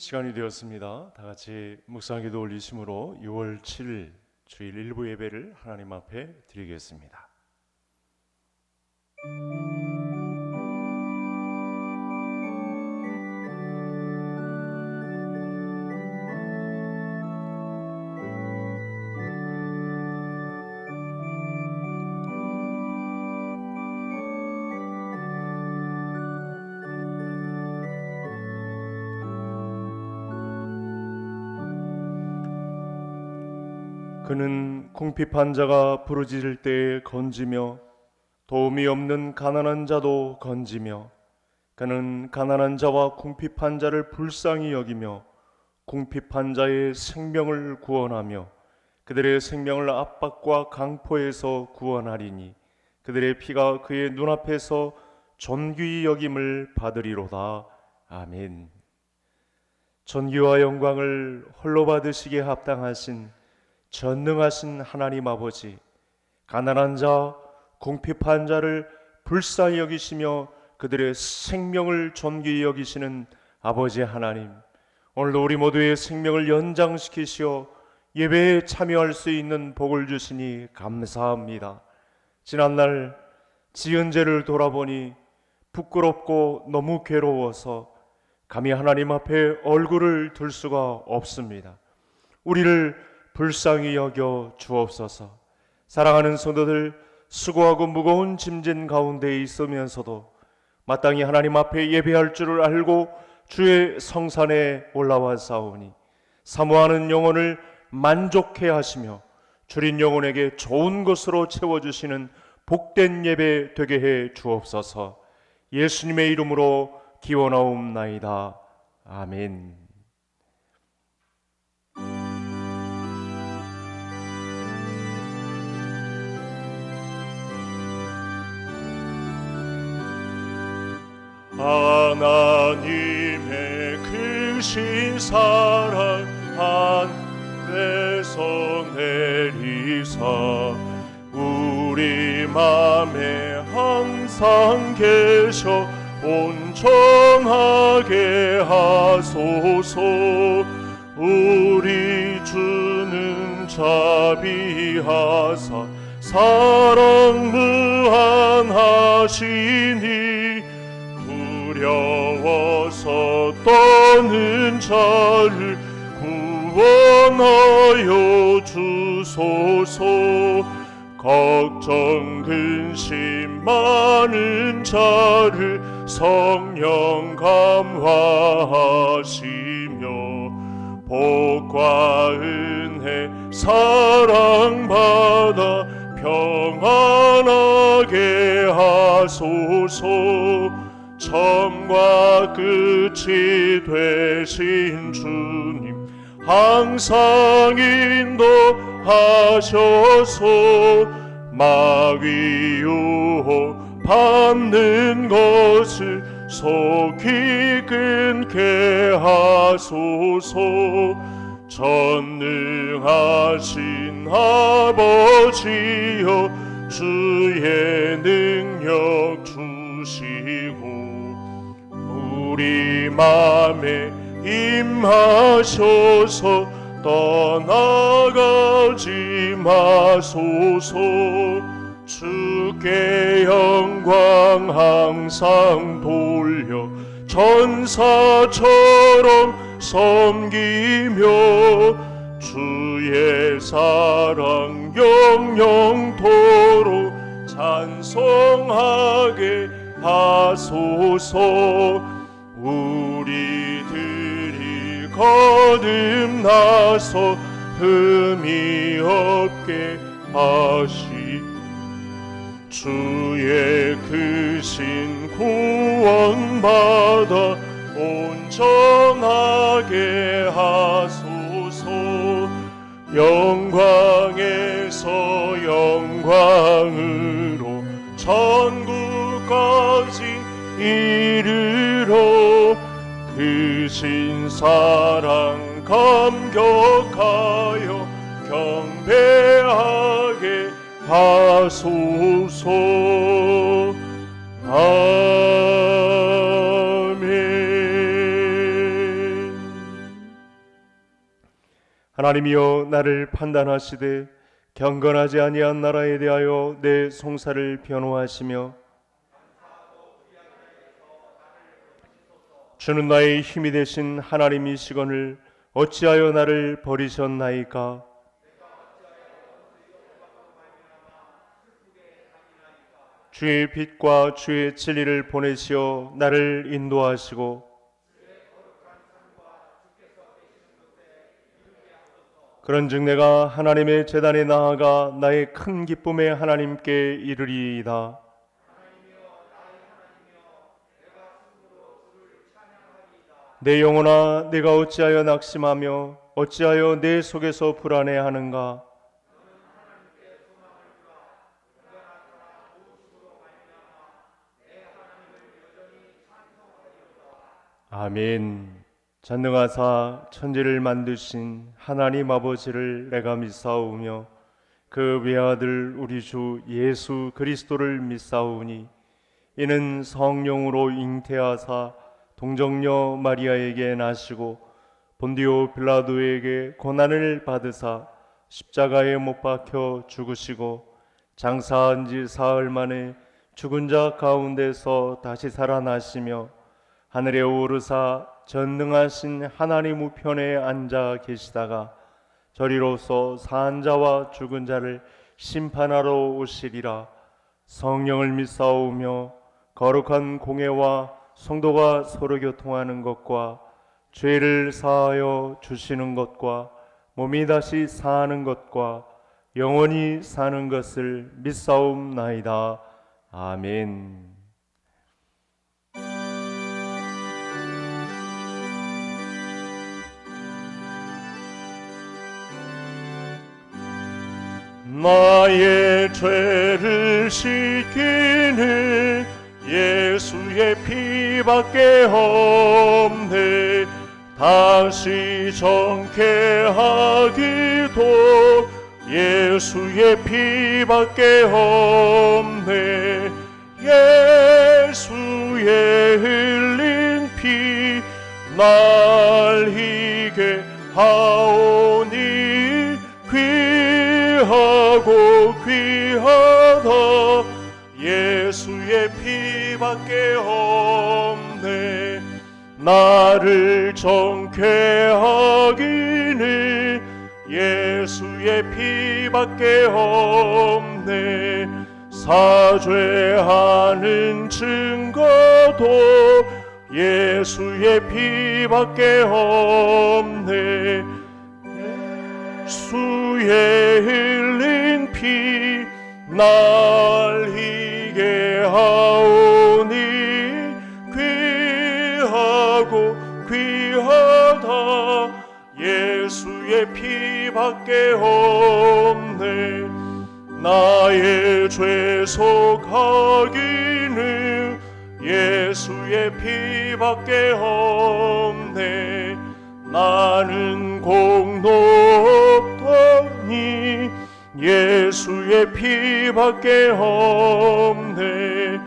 시간이 되었습니다. 다 같이 묵상기도 올리심으로 6월 7일 주일 일부 예배를 하나님 앞에 드리겠습니다. 그는 궁핍한 자가 부르짖을 때에 건지며 도움이 없는 가난한 자도 건지며 그는 가난한 자와 궁핍한 자를 불쌍히 여기며 궁핍한 자의 생명을 구원하며 그들의 생명을 압박과 강포에서 구원하리니 그들의 피가 그의 눈앞에서 존귀히 여김을 받으리로다. 아멘. 존귀와 영광을 홀로 받으시기에 합당하신 전능하신 하나님 아버지, 가난한 자, 궁핍한 자를 불쌍히 여기시며 그들의 생명을 존귀히 여기시는 아버지 하나님, 오늘도 우리 모두의 생명을 연장시키시어 예배에 참여할 수 있는 복을 주시니 감사합니다. 지난날 지은 죄를 돌아보니 부끄럽고 너무 괴로워서 감히 하나님 앞에 얼굴을 들 수가 없습니다. 우리를 불쌍히 여겨 주옵소서. 사랑하는 성도들, 수고하고 무거운 짐진 가운데 있으면서도 마땅히 하나님 앞에 예배할 줄을 알고 주의 성산에 올라와 싸우니 사모하는 영혼을 만족해 하시며 줄인 영혼에게 좋은 것으로 채워주시는 복된 예배 되게 해 주옵소서. 예수님의 이름으로 기원하옵나이다. 아멘. 하나님의 크신 사랑 하늘에서 내리사 우리 맘에 항상 계셔 온전하게 하소서. 우리 주는 자비하사 사랑 무한하시니 두려워서 떠는 자를 구원하여 주소서. 걱정 근심 많은 자를 성령 감화하시며 복과 은혜 사랑받아 평안하게 하소서. 처음과 끝이 되신 주님 항상 인도하셔서 마귀 유혹 받는 것을 속히 끊게 하소서. 전능하신 아버지여 주의 능력 주시고 우리 맘에 임하셔서 떠나가지 마소서. 주께 영광 항상 돌려 천사처럼 섬기며 주의 사랑 영영토록 찬송하게 하소서. 우리들이 거듭나서 흠이 없게 하시 주의 크신 구원받아 온전하게 하소서. 영광에서 영광으로 천국까지 이르러 크신 사랑 감격하여 경배하게 하소서. 아멘. 하나님이여 나를 판단하시되 경건하지 아니한 나라에 대하여 내 송사를 변호하시며 주는 나의 힘이 되신 하나님이시거늘 어찌하여 나를 버리셨나이까. 주의 빛과 주의 진리를 보내시어 나를 인도하시고 그런즉 내가 하나님의 제단에 나아가 나의 큰 기쁨의 하나님께 이르리이다. 내 영혼아 내가 어찌하여 낙심하며 어찌하여 내 속에서 불안해하는가. 아멘. 전능하사 천지를 만드신 하나님 아버지를 내가 믿사오며 그 외아들 우리 주 예수 그리스도를 믿사오니 이는 성령으로 잉태하사 동정녀 마리아에게 나시고 본디오 빌라도에게 고난을 받으사 십자가에 못 박혀 죽으시고 장사한 지 사흘 만에 죽은 자 가운데서 다시 살아나시며 하늘에 오르사 전능하신 하나님 우편에 앉아 계시다가 저리로서 산 자와 죽은 자를 심판하러 오시리라. 성령을 믿사오며 거룩한 공회와 성도가 서로 교통하는 것과 죄를 사하여 주시는 것과 몸이 다시 사는 것과 영원히 사는 것을 믿사옵나이다. 아멘. 나의 죄를 씻기는 예수의 피밖에 없네. 다시 정케하기도 예수의 피밖에 없네. 예수의 흘린 피 날 희게 하오니 귀하고 귀하다. 예수의 피밖에 없네. 나를 정케 하기는 예수의 피밖에 없네. 사죄하는 증거도 예수의 피밖에 없네. 예수의 흘린 피 날 희게 하오니 귀하고 귀하다. 예수의 피밖에 없네. 나의 죄 속하기는 예수의 피밖에 없네. 나는 공로 없더니 예수의 피밖에 없네.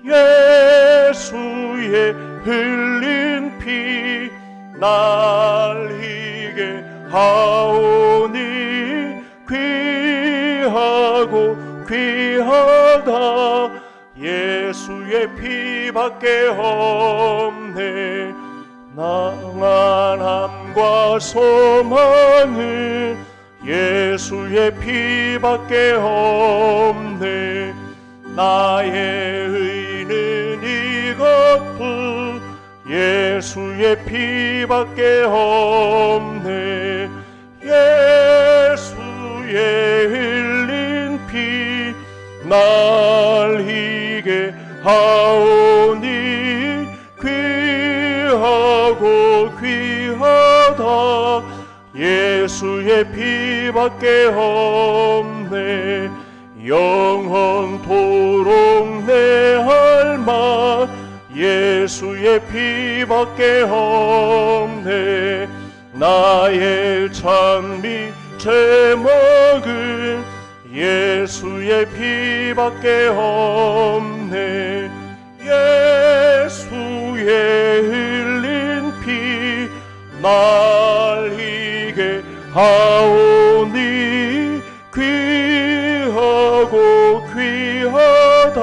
예수의 흘린 피 날 희게 하오니 귀하고 귀하다. 예수의 피밖에 없네. 낭만함과 소망은 예수의 피밖에 없네. 나의 의는 이것뿐 예수의 피밖에 없네. 예수의 흘린 피 날 희게 하오니 귀하고 귀하다. 예수의 피밖에 없네. 영원토록 내 할망 예수의 피밖에 없네. 나의 찬미 제목은 예수의 피밖에 없네. 예수의 흘린 피 날 희게 하오니 귀하고 귀하다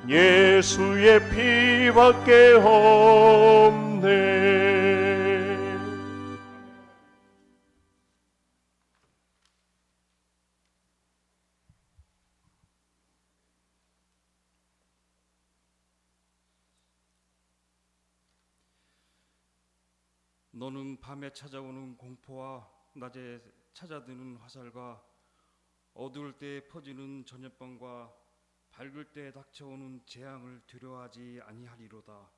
예수의 피밖에 없네. 너는 밤에 찾아오는 공포와 낮에 찾아드는 화살과 어두울 때 퍼지는 저녁밤과 밝을 때 닥쳐오는 재앙을 두려워하지 아니하리로다.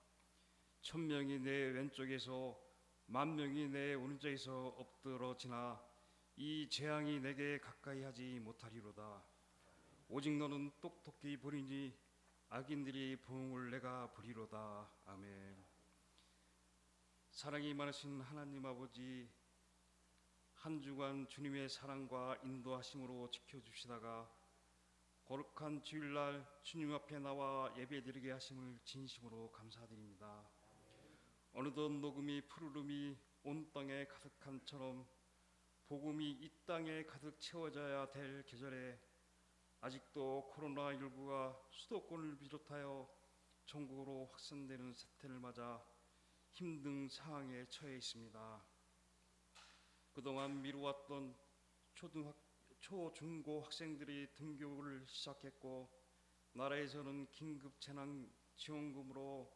1000명이 내 왼쪽에서 10,000명이 내 오른쪽에서 엎드러지나 이 재앙이 내게 가까이 하지 못하리로다. 오직 너는 똑똑히 보리니 악인들이 보응을 내가 보리로다. 아멘. 사랑이 많으신 하나님 아버지, 한 주간 주님의 사랑과 인도하심으로 지켜주시다가 거룩한 주일날 주님 앞에 나와 예배드리게 하심을 진심으로 감사드립니다. 어느덧 녹음이 푸르름이 온 땅에 가득한처럼 복음이 이 땅에 가득 채워져야 될 계절에 아직도 코로나19가 수도권을 비롯하여 전국으로 확산되는 사태를 맞아 힘든 상황에 처해 있습니다. 그동안 미루었던 초중고 학생들이 등교를 시작했고 나라에서는 긴급 재난 지원금으로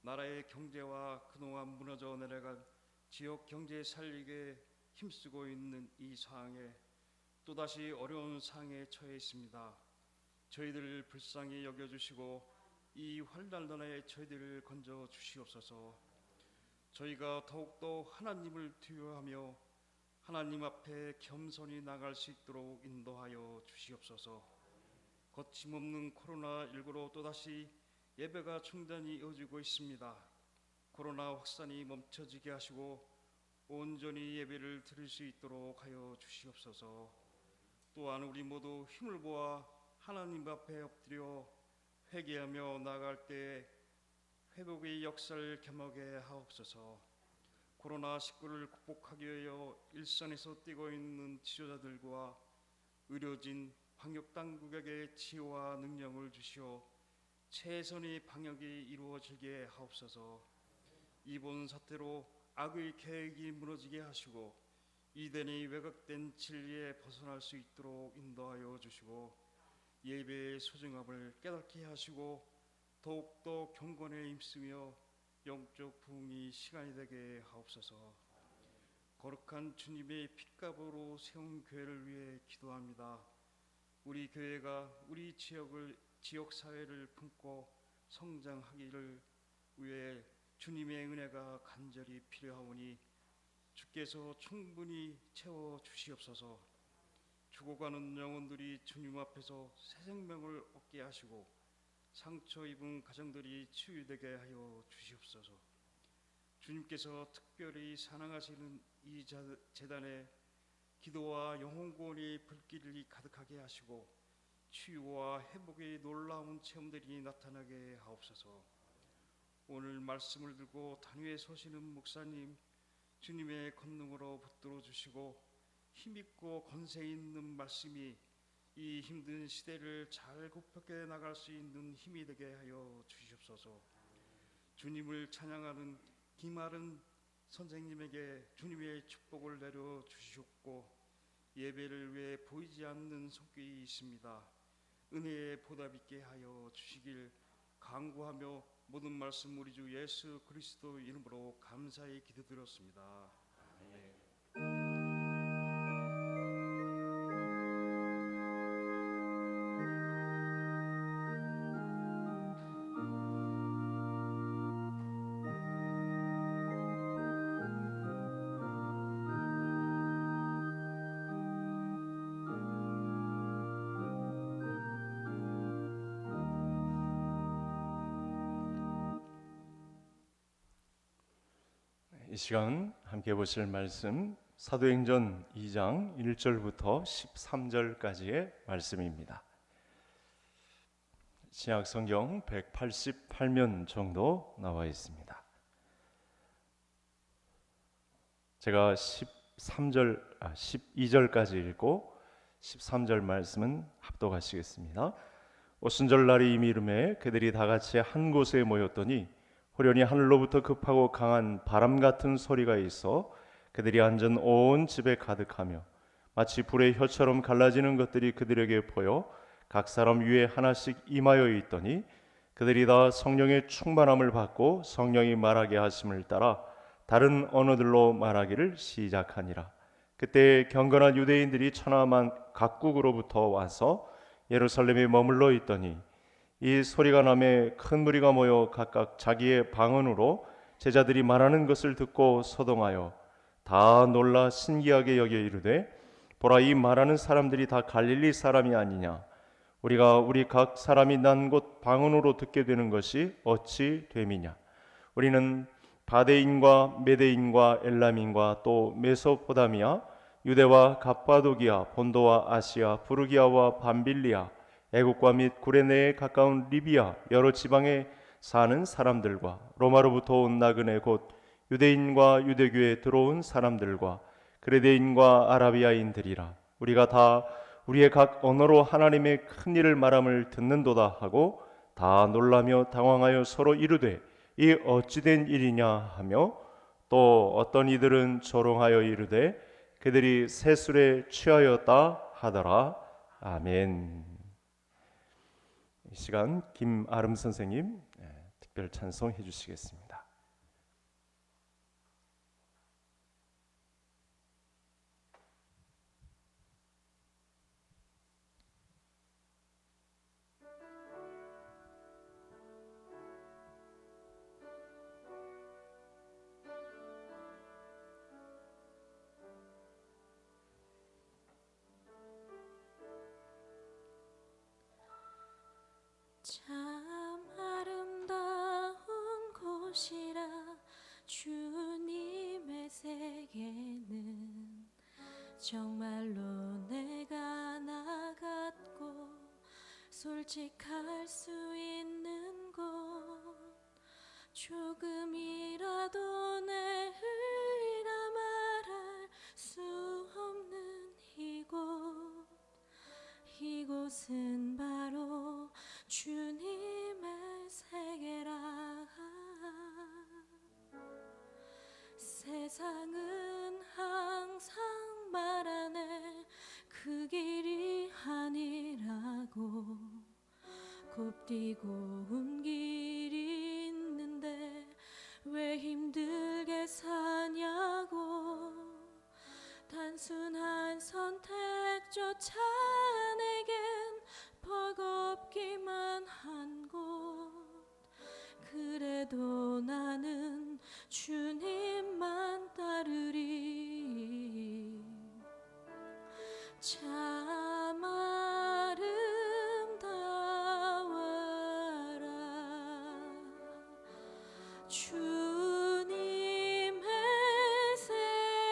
나라의 경제와 그동안 무너져 내려간 지역 경제 살리기에 힘쓰고 있는 이 상황에 또다시 어려운 상황에 처해 있습니다. 저희들을 불쌍히 여겨주시고 이 환난에 저희들을 건져 주시옵소서. 저희가 더욱더 하나님을 두려워하며 하나님 앞에 겸손히 나갈 수 있도록 인도하여 주시옵소서. 거침없는 코로나19로 또다시 예배가 중단이 이어지고 있습니다. 코로나 확산이 멈춰지게 하시고 온전히 예배를 드릴 수 있도록 하여 주시옵소서. 또한 우리 모두 힘을 모아 하나님 앞에 엎드려 회개하며 나아갈 때 회복의 역사를 경험하게 하옵소서. 코로나19를 극복하기 위하여 일선에서 뛰고 있는 지도자들과 의료진, 방역당국에게 지혜와 능력을 주시어 최선의 방역이 이루어지게 하옵소서. 이번 사태로 악의 계획이 무너지게 하시고 이단의 왜곡된 진리에 벗어날 수 있도록 인도하여 주시고 예배의 소중함을 깨닫게 하시고 더욱더 경건에 힘쓰며 영적 부흥이 시간이 되게 하옵소서. 거룩한 주님의 핏값으로 세운 교회를 위해 기도합니다. 우리 교회가 우리 지역 사회를 품고 성장하기를 위해 주님의 은혜가 간절히 필요하오니 주께서 충분히 채워 주시옵소서. 죽어가는 영혼들이 주님 앞에서 새 생명을 얻게 하시고 상처 입은 가정들이 치유되게 하여 주시옵소서. 주님께서 특별히 사랑하시는 이 재단에 기도와 영혼구원의 불길이 가득하게 하시고 치유와 회복의 놀라운 체험들이 나타나게 하옵소서. 오늘 말씀을 들고 단위에 서시는 목사님, 주님의 권능으로 붙들어 주시고 힘있고 권세 있는 말씀이 이 힘든 시대를 잘 극복해 나갈 수 있는 힘이 되게 하여 주시옵소서. 주님을 찬양하는 김아른 선생님에게 주님의 축복을 내려 주시옵고 예배를 위해 보이지 않는 손길이 있습니다. 은혜의 보답 있게 하여 주시길 간구하며 모든 말씀 우리 주 예수 그리스도 이름으로 감사히 기도드렸습니다. 아멘. 이 시간 함께 보실 말씀 사도행전 2장 1절부터 13절까지의 말씀입니다. 신약 성경 188면 정도 나와 있습니다. 제가 12절까지 읽고 13절 말씀은 합독하시겠습니다. 오순절날이 이미 이르매 그들이 다 같이 한 곳에 모였더니 호련히 하늘로부터 급하고 강한 바람 같은 소리가 있어 그들이 앉은 온 집에 가득하며 마치 불의 혀처럼 갈라지는 것들이 그들에게 보여 각 사람 위에 하나씩 임하여 있더니 그들이 다 성령의 충만함을 받고 성령이 말하게 하심을 따라 다른 언어들로 말하기를 시작하니라. 그때 경건한 유대인들이 천하만 각국으로부터 와서 예루살렘에 머물러 있더니 이 소리가 나매 큰 무리가 모여 각각 자기의 방언으로 제자들이 말하는 것을 듣고 소동하여 다 놀라 신기하게 여겨 이르되 보라, 이 말하는 사람들이 다 갈릴리 사람이 아니냐? 우리가 우리 각 사람이 난 곳 방언으로 듣게 되는 것이 어찌 됨이냐? 우리는 바데인과 메데인과 엘람인과 또 메소포다미아, 유대와 갑바도기아, 본도와 아시아, 부르기아와 밤빌리아, 애국과 및 구레네에 가까운 리비아 여러 지방에 사는 사람들과 로마로부터 온 나그네 곧 유대인과 유대교에 들어온 사람들과 그레데인과 아라비아인들이라. 우리가 다 우리의 각 언어로 하나님의 큰 일을 말함을 듣는도다 하고 다 놀라며 당황하여 서로 이르되 이 어찌된 일이냐 하며 또 어떤 이들은 조롱하여 이르되 그들이 새술에 취하였다 하더라. 아멘. 이 시간 김아름 선생님 특별 찬송해 주시겠습니다. 참 아름다운 곳이라 주님의 세계는 정말로 내가 나갔고 솔직할 수 있는 곳 조금이라도 내 의라 말할 수 없는 이곳은 바로 주님의 세계라. 세상은 항상 말하네 그 길이 아니라고 곱디고 온 길이 있는데 왜 힘들게 사냐고 단순한 선택조차 내겐 버겁기만 한 곳 그래도 나는 주님만 따르리. 참 아름다워라 주님의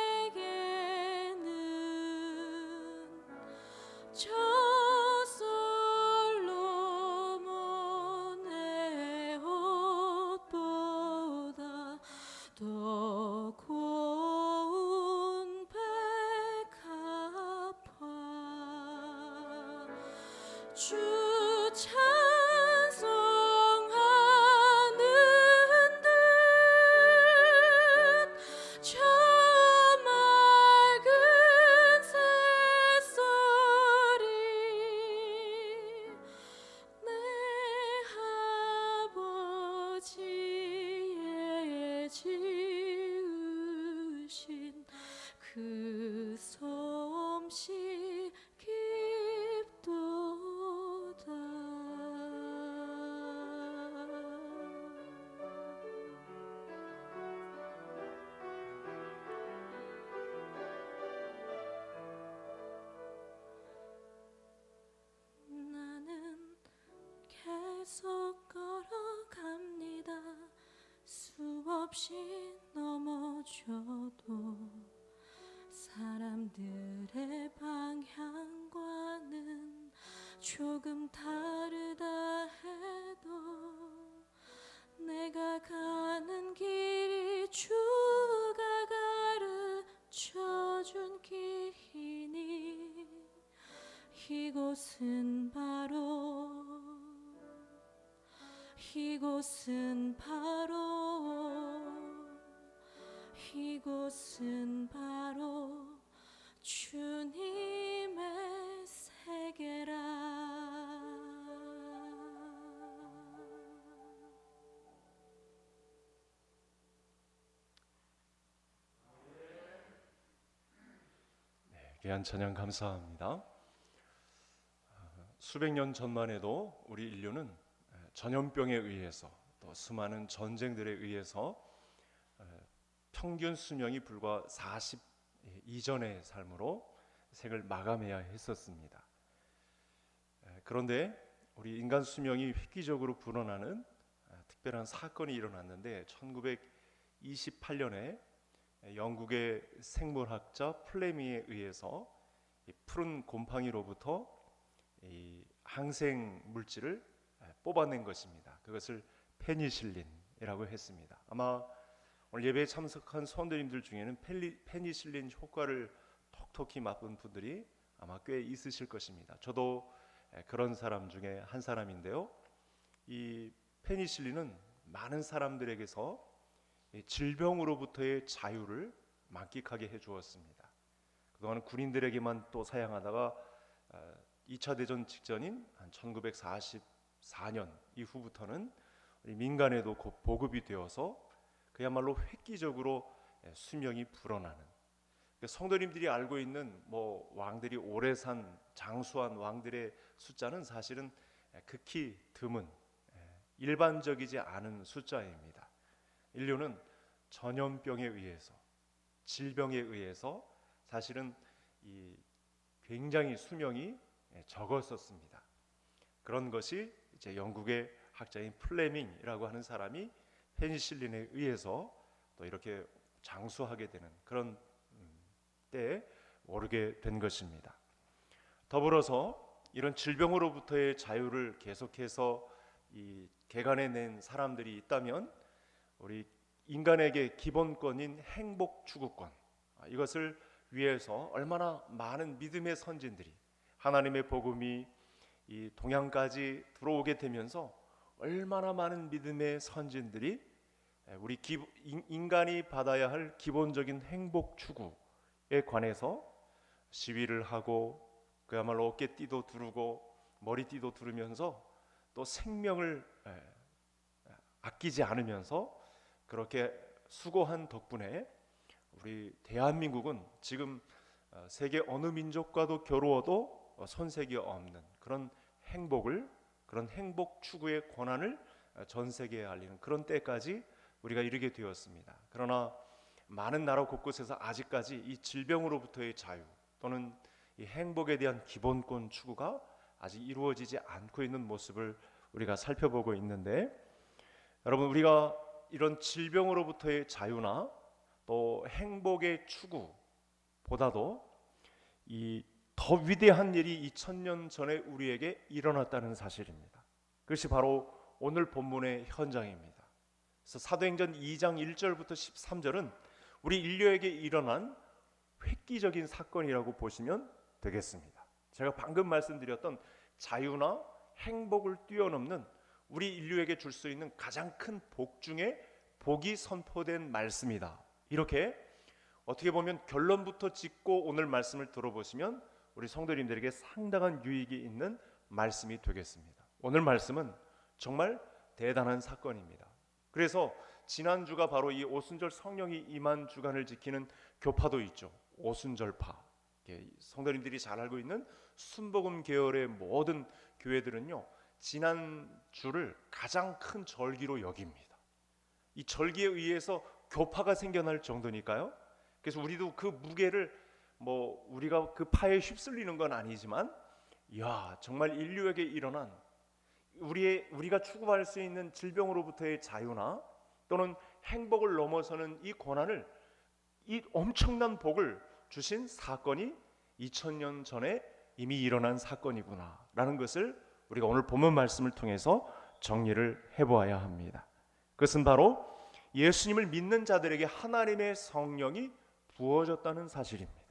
세계는 저 솔로몬의 옷보다 더 고운 백합화 주 찬송하는 듯 저 맑은 새소리 내 아버지의 지으신 그 솜씨 깊도다. 나는 계속 걸어갑니다. 수없이 넘어져도 사람들의 방향과는 조금 다르다 해도 내가 가는 길이 주가 가르쳐 이곳은 바로 이곳은 바로 주님의 세계라. 귀한 찬양 감사합니다. 수백 년 전만 해도 우리 인류는 전염병에 의해서 또 수많은 전쟁들에 의해서 평균 수명이 불과 40 이전의 삶으로 생을 마감해야 했었습니다. 그런데 우리 인간 수명이 획기적으로 불어나는 특별한 사건이 일어났는데 1928년에 영국의 생물학자 플레밍에 의해서 이 푸른 곰팡이로부터 이 항생 물질을 뽑아낸 것입니다. 그것을 페니실린이라고 했습니다. 아마 오늘 예배에 참석한 성도님들 중에는 페니실린 효과를 톡톡히 맛본 분들이 아마 꽤 있으실 것입니다. 저도 그런 사람 중에 한 사람인데요. 이 페니실린은 많은 사람들에게서 질병으로부터의 자유를 만끽하게 해주었습니다. 그동안 군인들에게만 또 사용하다가 2차 대전 직전인 한 1944년 이후부터는 우리 민간에도 곧 보급이 되어서 그야말로 획기적으로 수명이 불어나는, 성도님들이 알고 있는 뭐 왕들이 오래 산 장수한 왕들의 숫자는 사실은 극히 드문 일반적이지 않은 숫자입니다. 인류는 전염병에 의해서, 질병에 의해서 사실은 이 굉장히 수명이 적었었습니다. 그런 것이 이제 영국의 학자인 플레밍이라고 하는 사람이 페니실린에 의해서 또 이렇게 장수하게 되는 그런 때에 오르게 된 것입니다. 더불어서 이런 질병으로부터의 자유를 계속해서 이 개간해낸 사람들이 있다면 우리 인간에게 기본권인 행복 추구권, 이것을 위해서 얼마나 많은 믿음의 선진들이, 하나님의 복음이 이 동양까지 들어오게 되면서 얼마나 많은 믿음의 선진들이 우리 인간이 받아야 할 기본적인 행복 추구에 관해서 시위를 하고 그야말로 어깨띠도 두르고 머리띠도 두르면서 또 생명을 아끼지 않으면서 그렇게 수고한 덕분에 우리 대한민국은 지금 세계 어느 민족과도 겨루어도 손색이 없는 그런 행복을, 그런 행복 추구의 권한을 전 세계에 알리는 그런 때까지 우리가 이르게 되었습니다. 그러나 많은 나라 곳곳에서 아직까지 이 질병으로부터의 자유 또는 이 행복에 대한 기본권 추구가 아직 이루어지지 않고 있는 모습을 우리가 살펴보고 있는데, 여러분, 우리가 이런 질병으로부터의 자유나 또 행복의 추구보다도 이 더 위대한 일이 2000년 전에 우리에게 일어났다는 사실입니다. 그것이 바로 오늘 본문의 현장입니다. 그래서 사도행전 2장 1절부터 13절은 우리 인류에게 일어난 획기적인 사건이라고 보시면 되겠습니다. 제가 방금 말씀드렸던 자유나 행복을 뛰어넘는 우리 인류에게 줄 수 있는 가장 큰 복 중에 복이 선포된 말씀이다. 이렇게 어떻게 보면 결론부터 짓고 오늘 말씀을 들어보시면 우리 성도님들에게 상당한 유익이 있는 말씀이 되겠습니다. 오늘 말씀은 정말 대단한 사건입니다. 그래서 지난주가 바로 이 오순절 성령이 임한 주간을 지키는 교파도 있죠. 오순절파. 성도님들이 잘 알고 있는 순복음 계열의 모든 교회들은요, 지난주를 가장 큰 절기로 여깁니다. 이 절기에 의해서 교파가 생겨날 정도니까요. 그래서 우리도 그 무게를 우리가 그 파에 휩쓸리는 건 아니지만, 정말 인류에게 일어난 우리가 추구할 수 있는 질병으로부터의 자유나 또는 행복을 넘어서는 이 권한을, 이 엄청난 복을 주신 사건이 2000년 전에 이미 일어난 사건이구나라는 것을 우리가 오늘 본문 말씀을 통해서 정리를 해보아야 합니다. 그것은 바로 예수님을 믿는 자들에게 하나님의 성령이 부어졌다는 사실입니다.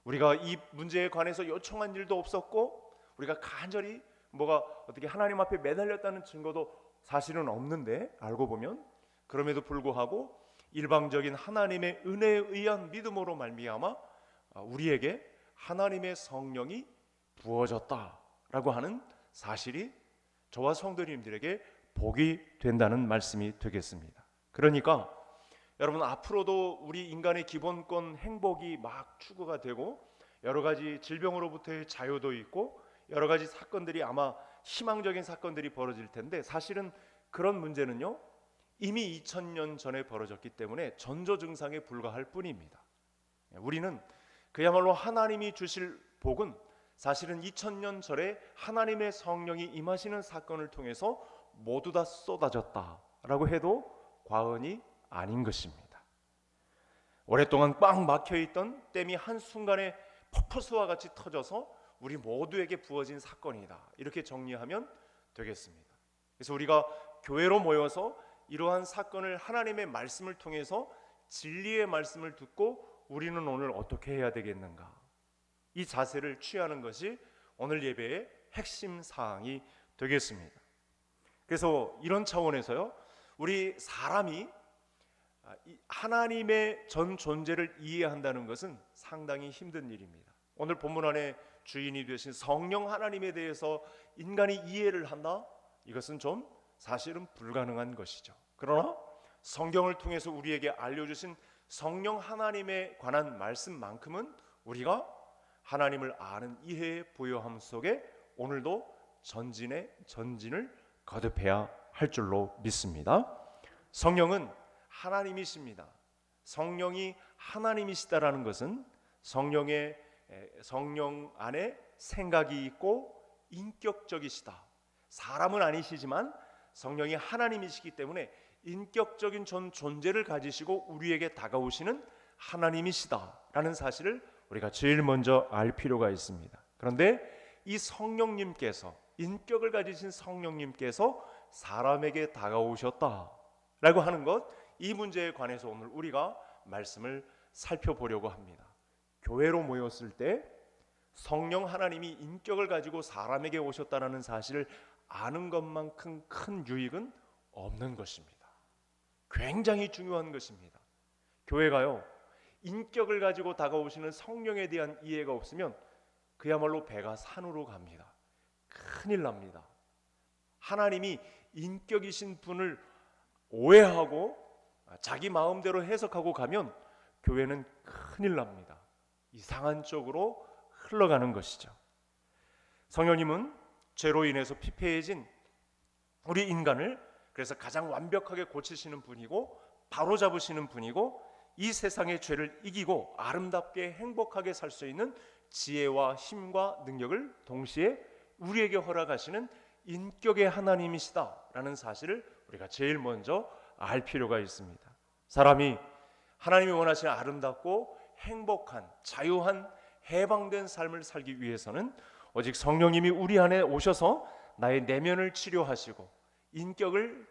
우리가 이 문제에 관해서 요청한 일도 없었고 우리가 간절히 뭐가 어떻게 하나님 앞에 매달렸다는 증거도 사실은 없는데 알고 보면 그럼에도 불구하고 일방적인 하나님의 은혜에 의한 믿음으로 말미암아 우리에게 하나님의 성령이 부어졌다라고 하는 사실이 저와 성도님들에게 복이 된다는 말씀이 되겠습니다. 그러니까 여러분 앞으로도 우리 인간의 기본권 행복이 막 추구가 되고 여러 가지 질병으로부터의 자유도 있고 여러 가지 사건들이 아마 희망적인 사건들이 벌어질 텐데 사실은 그런 문제는요 이미 2000년 전에 벌어졌기 때문에 전조증상에 불과할 뿐입니다. 우리는 그야말로 하나님이 주실 복은 사실은 2000년 전에 하나님의 성령이 임하시는 사건을 통해서 모두 다 쏟아졌다라고 해도 과언이 아닌 것입니다. 오랫동안 꽉 막혀있던 댐이 한순간에 폭포수와 같이 터져서 우리 모두에게 부어진 사건이다, 이렇게 정리하면 되겠습니다. 그래서 우리가 교회로 모여서 이러한 사건을 하나님의 말씀을 통해서 진리의 말씀을 듣고 우리는 오늘 어떻게 해야 되겠는가, 이 자세를 취하는 것이 오늘 예배의 핵심 사항이 되겠습니다. 그래서 이런 차원에서요 우리 사람이 하나님의 전 존재를 이해한다는 것은 상당히 힘든 일입니다. 오늘 본문 안에 주인이 되신 성령 하나님에 대해서 인간이 이해를 한다? 이것은 좀 사실은 불가능한 것이죠. 그러나 성경을 통해서 우리에게 알려주신 성령 하나님에 관한 말씀만큼은 우리가 하나님을 아는 이해의 부요함 속에 오늘도 전진을 거듭해야 할 줄로 믿습니다. 성령은 하나님이십니다. 성령이 하나님이시다라는 것은 성령 안에 생각이 있고 인격적이시다. 사람은 아니시지만 성령이 하나님이시기 때문에 인격적인 전 존재를 가지시고 우리에게 다가오시는 하나님이시다라는 사실을 우리가 제일 먼저 알 필요가 있습니다. 그런데 이 성령님께서, 인격을 가지신 성령님께서 사람에게 다가오셨다라고 하는 것, 이 문제에 관해서 오늘 우리가 말씀을 살펴보려고 합니다. 교회로 모였을 때 성령 하나님이 인격을 가지고 사람에게 오셨다는 사실을 아는 것만큼 큰 유익은 없는 것입니다. 굉장히 중요한 것입니다. 교회가요 인격을 가지고 다가오시는 성령에 대한 이해가 없으면 그야말로 배가 산으로 갑니다. 큰일 납니다. 하나님이 인격이신 분을 오해하고 자기 마음대로 해석하고 가면 교회는 큰일 납니다. 이상한 쪽으로 흘러가는 것이죠. 성령님은 죄로 인해서 피폐해진 우리 인간을 그래서 가장 완벽하게 고치시는 분이고 바로잡으시는 분이고 이 세상의 죄를 이기고 아름답게 행복하게 살 수 있는 지혜와 힘과 능력을 동시에 우리에게 허락하시는 인격의 하나님이시다라는 사실을 우리가 제일 먼저 알 필요가 있습니다. 사람이 하나님이 원하시는 아름답고 행복한 자유한 해방된 삶을 살기 위해서는 오직 성령님이 우리 안에 오셔서 나의 내면을 치료하시고 인격을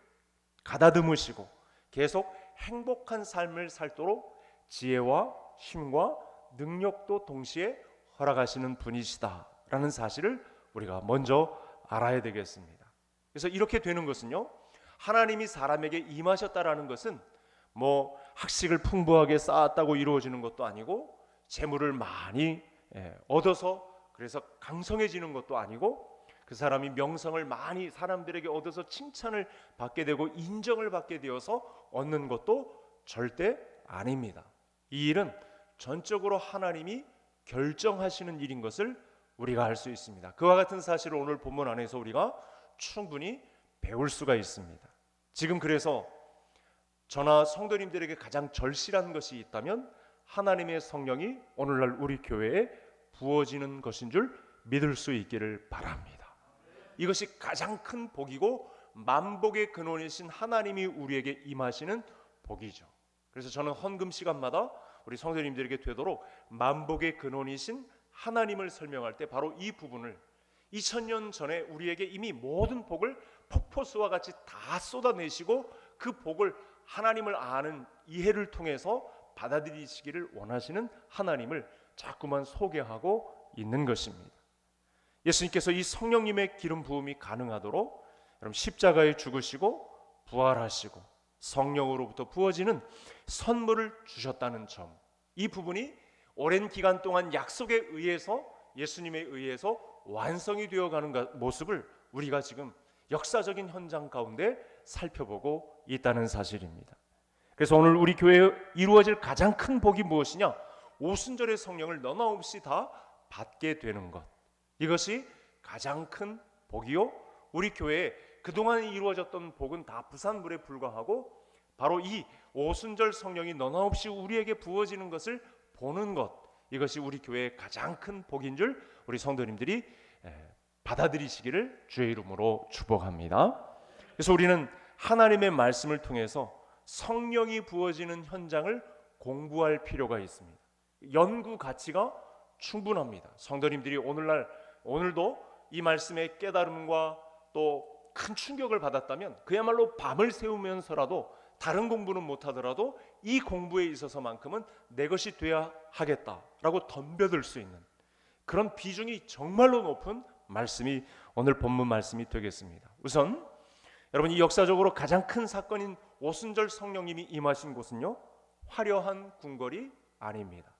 가다듬으시고 계속 행복한 삶을 살도록 지혜와 힘과 능력도 동시에 허락하시는 분이시다라는 사실을 우리가 먼저 알아야 되겠습니다. 그래서 이렇게 되는 것은요, 하나님이 사람에게 임하셨다라는 것은 뭐 학식을 풍부하게 쌓았다고 이루어지는 것도 아니고 재물을 많이 얻어서 그래서 강성해지는 것도 아니고 그 사람이 명성을 많이 사람들에게 얻어서 칭찬을 받게 되고 인정을 받게 되어서 얻는 것도 절대 아닙니다. 이 일은 전적으로 하나님이 결정하시는 일인 것을 우리가 알 수 있습니다. 그와 같은 사실을 오늘 본문 안에서 우리가 충분히 배울 수가 있습니다. 지금 그래서 저나 성도님들에게 가장 절실한 것이 있다면 하나님의 성령이 오늘날 우리 교회에 부어지는 것인 줄 믿을 수 있기를 바랍니다. 이것이 가장 큰 복이고 만복의 근원이신 하나님이 우리에게 임하시는 복이죠. 그래서 저는 헌금 시간마다 우리 성도님들에게 되도록 만복의 근원이신 하나님을 설명할 때 바로 이 부분을 2000년 전에 우리에게 이미 모든 복을 폭포수와 같이 다 쏟아내시고 그 복을 하나님을 아는 이해를 통해서 받아들이시기를 원하시는 하나님을 자꾸만 소개하고 있는 것입니다. 예수님께서 이 성령님의 기름 부음이 가능하도록 여러분 십자가에 죽으시고 부활하시고 성령으로부터 부어지는 선물을 주셨다는 점, 이 부분이 오랜 기간 동안 약속에 의해서, 예수님에 의해서 완성이 되어가는 모습을 우리가 지금 역사적인 현장 가운데 살펴보고 있다는 사실입니다. 그래서 오늘 우리 교회에 이루어질 가장 큰 복이 무엇이냐? 오순절의 성령을 너나 없이 다 받게 되는 것, 이것이 가장 큰 복이요, 우리 교회에 그동안 이루어졌던 복은 다 부산물에 불과하고 바로 이 오순절 성령이 너나 없이 우리에게 부어지는 것을 보는 것, 이것이 우리 교회의 가장 큰 복인 줄 우리 성도님들이 받아들이시기를 주의 이름으로 축복합니다. 그래서 우리는 하나님의 말씀을 통해서 성령이 부어지는 현장을 공부할 필요가 있습니다. 연구 가치가 충분합니다. 성도님들이 오늘도 이 말씀의 깨달음과 또 큰 충격을 받았다면 그야말로 밤을 새우면서라도 다른 공부는 못하더라도 이 공부에 있어서만큼은 내 것이 돼야 하겠다라고 덤벼들 수 있는 그런 비중이 정말로 높은 말씀이 오늘 본문 말씀이 되겠습니다. 우선 여러분, 이 역사적으로 가장 큰 사건인 오순절 성령님이 임하신 곳은요, 화려한 궁궐이 아닙니다.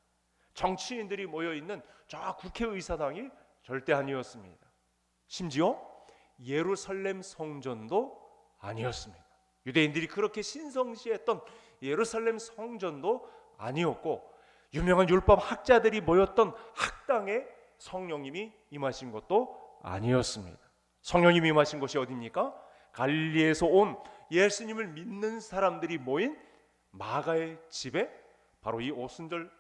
정치인들이 모여있는 저 국회의사당이 절대 아니었습니다. 심지어 예루살렘 성전도 아니었습니다. 유대인들이 그렇게 신성시했던 예루살렘 성전도 아니었고, 유명한 율법 학자들이 모였던 학당에 성령님이 임하신 것도 아니었습니다. 성령님이 임하신 곳이 어디입니까? 갈릴리에서 온 예수님을 믿는 사람들이 모인 마가의 집에 바로 이 오순절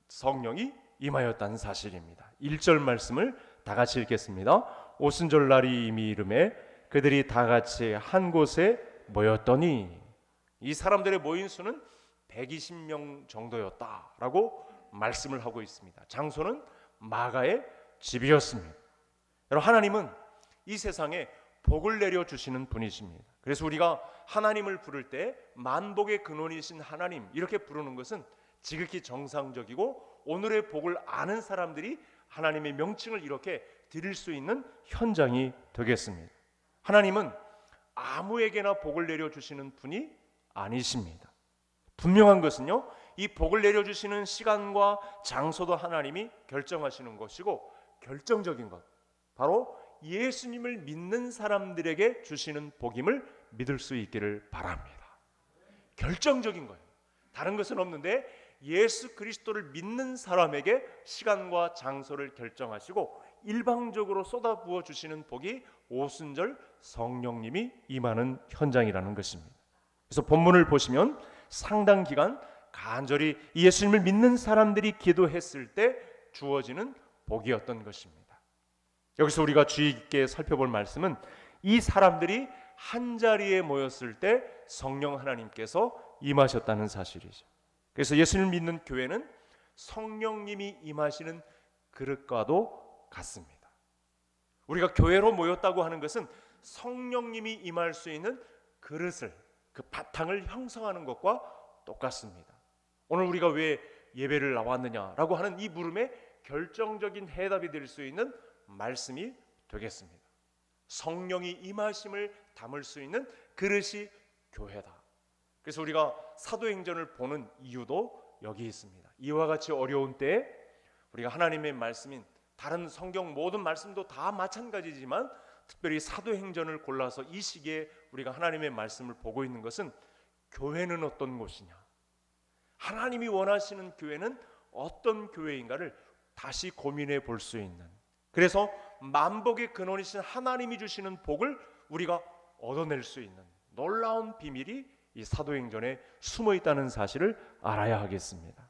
성령이 임하였다는 사실입니다. 1절 말씀을 다 같이 읽겠습니다. 오순절 날이 이미 이르매 그들이 다 같이 한 곳에 모였더니, 이 사람들의 모인 수는 120명 정도였다라고 말씀을 하고 있습니다. 장소는 마가의 집이었습니다. 여러분, 하나님은 이 세상에 복을 내려주시는 분이십니다. 그래서 우리가 하나님을 부를 때 만복의 근원이신 하나님 이렇게 부르는 것은 지극히 정상적이고 오늘의 복을 아는 사람들이 하나님의 명칭을 이렇게 드릴 수 있는 현장이 되겠습니다. 하나님은 아무에게나 복을 내려주시는 분이 아니십니다. 분명한 것은요, 이 복을 내려주시는 시간과 장소도 하나님이 결정하시는 것이고, 결정적인 것, 바로 예수님을 믿는 사람들에게 주시는 복임을 믿을 수 있기를 바랍니다. 결정적인 거예요. 다른 것은 없는데 예수 그리스도를 믿는 사람에게 시간과 장소를 결정하시고 일방적으로 쏟아부어 주시는 복이 오순절 성령님이 임하는 현장이라는 것입니다. 그래서 본문을 보시면 상당 기간 간절히 예수님을 믿는 사람들이 기도했을 때 주어지는 복이었던 것입니다. 여기서 우리가 주의 깊게 살펴볼 말씀은 이 사람들이 한자리에 모였을 때 성령 하나님께서 임하셨다는 사실이죠. 그래서 예수님을 믿는 교회는 성령님이 임하시는 그릇과도 같습니다. 우리가 교회로 모였다고 하는 것은 성령님이 임할 수 있는 그릇을, 그 바탕을 형성하는 것과 똑같습니다. 오늘 우리가 왜 예배를 나왔느냐라고 하는 이 물음에 결정적인 해답이 될 수 있는 말씀이 되겠습니다. 성령이 임하심을 담을 수 있는 그릇이 교회다. 그래서 우리가 사도행전을 보는 이유도 여기 있습니다. 이와 같이 어려운 때에 우리가 하나님의 말씀인 다른 성경 모든 말씀도 다 마찬가지지만 특별히 사도행전을 골라서 이 시기에 우리가 하나님의 말씀을 보고 있는 것은 교회는 어떤 곳이냐, 하나님이 원하시는 교회는 어떤 교회인가를 다시 고민해 볼 수 있는, 그래서 만복의 근원이신 하나님이 주시는 복을 우리가 얻어낼 수 있는 놀라운 비밀이 이 사도행전에 숨어 있다는 사실을 알아야 하겠습니다.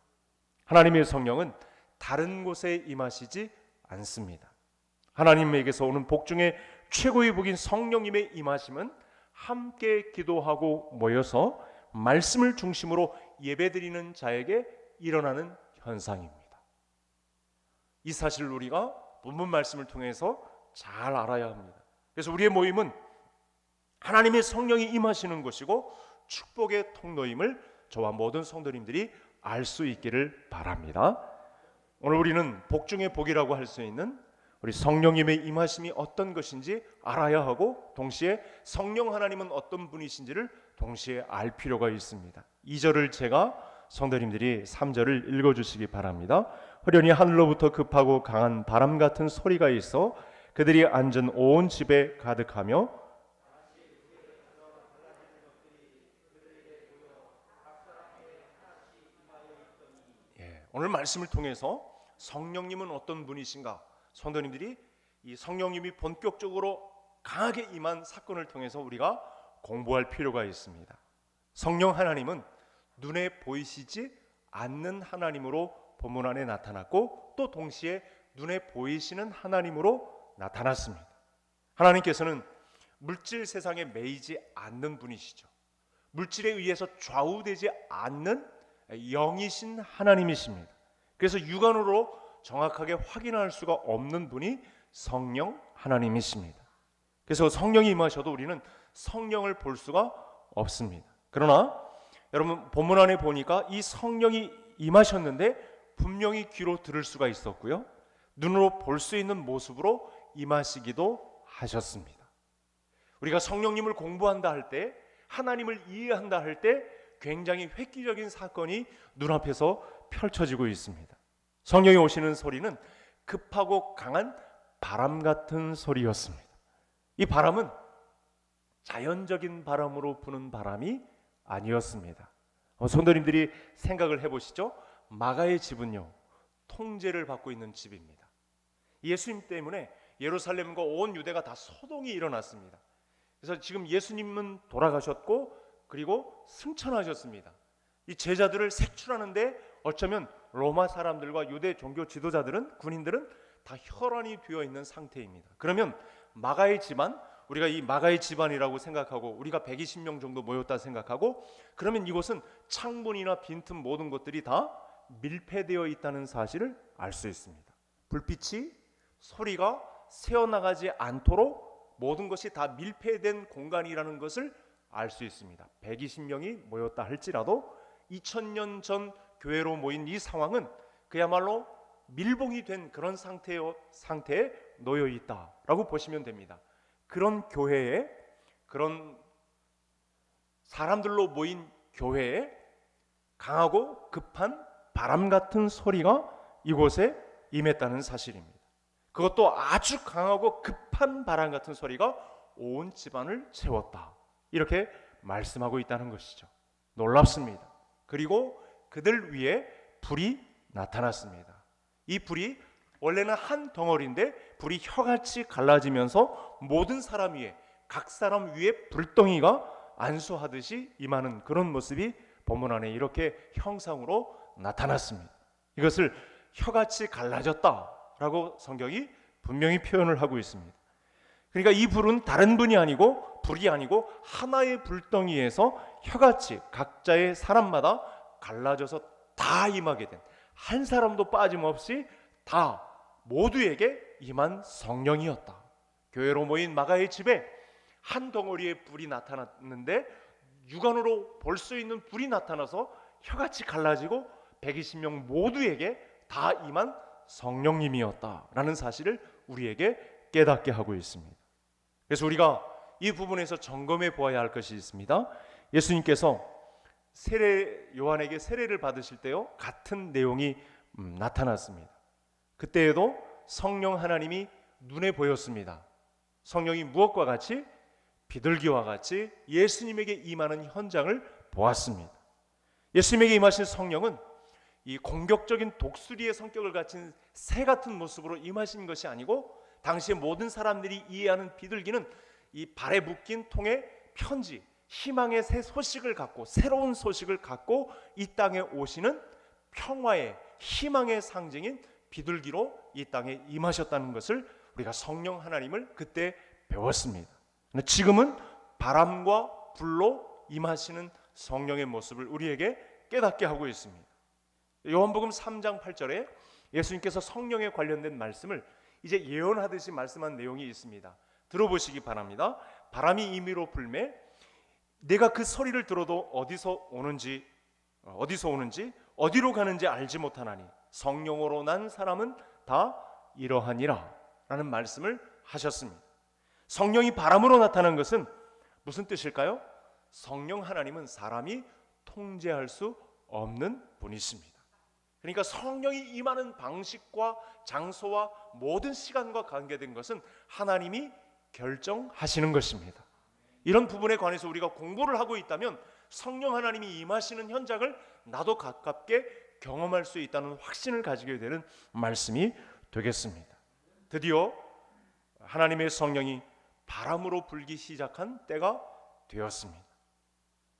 하나님의 성령은 다른 곳에 임하시지 않습니다. 하나님에게서 오는 복 중에 최고의 복인 성령님의 임하심은 함께 기도하고 모여서 말씀을 중심으로 예배드리는 자에게 일어나는 현상입니다. 이 사실을 우리가 본문 말씀을 통해서 잘 알아야 합니다. 그래서 우리의 모임은 하나님의 성령이 임하시는 것이고 축복의 통로임을 저와 모든 성도님들이 알 수 있기를 바랍니다. 오늘 우리는 복 중의 복이라고 할 수 있는 우리 성령님의 임하심이 어떤 것인지 알아야 하고, 동시에 성령 하나님은 어떤 분이신지를 동시에 알 필요가 있습니다. 2절을 제가 성도님들이 3절을 읽어주시기 바랍니다. 호련히 하늘로부터 급하고 강한 바람 같은 소리가 있어 그들이 앉은 온 집에 가득하며, 오늘 말씀을 통해서 성령님은 어떤 분이신가, 성도님들이 이 성령님이 본격적으로 강하게 임한 사건을 통해서 우리가 공부할 필요가 있습니다. 성령 하나님은 눈에 보이시지 않는 하나님으로 본문 안에 나타났고, 또 동시에 눈에 보이시는 하나님으로 나타났습니다. 하나님께서는 물질 세상에 매이지 않는 분이시죠. 물질에 의해서 좌우되지 않는 영이신 하나님이십니다. 그래서 육안으로 정확하게 확인할 수가 없는 분이 성령 하나님이십니다. 그래서 성령이 임하셔도 우리는 성령을 볼 수가 없습니다. 그러나 여러분, 본문 안에 보니까 이 성령이 임하셨는데 분명히 귀로 들을 수가 있었고요, 눈으로 볼 수 있는 모습으로 임하시기도 하셨습니다. 우리가 성령님을 공부한다 할 때, 하나님을 이해한다 할 때 굉장히 획기적인 사건이 눈앞에서 펼쳐지고 있습니다. 성령이 오시는 소리는 급하고 강한 바람 같은 소리였습니다. 이 바람은 자연적인 바람으로 부는 바람이 아니었습니다. 성도님들이 생각을 해보시죠. 마가의 집은요, 통제를 받고 있는 집입니다. 예수님 때문에 예루살렘과 온 유대가 다 소동이 일어났습니다. 그래서 지금 예수님은 돌아가셨고 그리고 승천하셨습니다. 이 제자들을 색출하는데 어쩌면 로마 사람들과 유대 종교 지도자들은, 군인들은 다 혈안이 되어 있는 상태입니다. 그러면 마가의 집안, 우리가 이 마가의 집안이라고 생각하고 우리가 120명 정도 모였다 생각하고, 그러면 이곳은 창문이나 빈틈 모든 것들이 다 밀폐되어 있다는 사실을 알 수 있습니다. 불빛이, 소리가 새어나가지 않도록 모든 것이 다 밀폐된 공간이라는 것을 알 수 있습니다. 120명이 모였다 할지라도 2000년 전 교회로 모인 이 상황은 그야말로 밀봉이 된 그런 상태에 놓여 있다라고 보시면 됩니다. 그런 교회에, 그런 사람들로 모인 교회에 강하고 급한 바람 같은 소리가 이곳에 임했다는 사실입니다. 그것도 아주 강하고 급한 바람 같은 소리가 온 집안을 채웠다, 이렇게 말씀하고 있다는 것이죠. 놀랍습니다. 그리고 그들 위에 불이 나타났습니다. 이 불이 원래는 한 덩어리인데 불이 혀같이 갈라지면서 모든 사람 위에, 각 사람 위에 불덩이가 안수하듯이 임하는 그런 모습이 본문 안에 이렇게 형상으로 나타났습니다. 이것을 혀같이 갈라졌다라고 성경이 분명히 표현을 하고 있습니다. 그러니까 이 불은 다른 분이 아니고, 불이 아니고 하나의 불덩이에서 혀같이 각자의 사람마다 갈라져서 다 임하게 된, 한 사람도 빠짐없이 다 모두에게 임한 성령이었다. 교회로 모인 마가의 집에 한 덩어리의 불이 나타났는데 육안으로 볼 수 있는 불이 나타나서 혀같이 갈라지고 120명 모두에게 다 임한 성령님이었다라는 사실을 우리에게 깨닫게 하고 있습니다. 그래서 우리가 이 부분에서 점검해 보아야 할 것이 있습니다. 예수님께서 요한에게 세례를 받으실 때요, 같은 내용이 나타났습니다. 그때에도 성령 하나님이 눈에 보였습니다. 성령이 무엇과 같이? 비둘기와 같이 예수님에게 임하는 현장을 보았습니다. 예수님에게 임하신 성령은 이 공격적인 독수리의 성격을 가진 새 같은 모습으로 임하신 것이 아니고, 당시에 모든 사람들이 이해하는 비둘기는 이 발에 묶인 통에 편지, 희망의 새 소식을 갖고, 새로운 소식을 갖고 이 땅에 오시는 평화의, 희망의 상징인 비둘기로 이 땅에 임하셨다는 것을 우리가 성령 하나님을 그때 배웠습니다. 지금은 바람과 불로 임하시는 성령의 모습을 우리에게 깨닫게 하고 있습니다. 요한복음 3장 8절에 예수님께서 성령에 관련된 말씀을 이제 예언하듯이 말씀한 내용이 있습니다. 들어보시기 바랍니다. 바람이 임의로 불매 내가 그 소리를 들어도 어디서 오는지 어디로 가는지 알지 못하나니 성령으로 난 사람은 다 이러하니라 라는 말씀을 하셨습니다. 성령이 바람으로 나타난 것은 무슨 뜻일까요? 성령 하나님은 사람이 통제할 수 없는 분이십니다. 그러니까 성령이 임하는 방식과 장소와 모든 시간과 관계된 것은 하나님이 결정하시는 것입니다. 이런 부분에 관해서 우리가 공부를 하고 있다면 성령 하나님이 임하시는 현장을 나도 가깝게 경험할 수 있다는 확신을 가지게 되는 말씀이 되겠습니다. 드디어 하나님의 성령이 바람으로 불기 시작한 때가 되었습니다.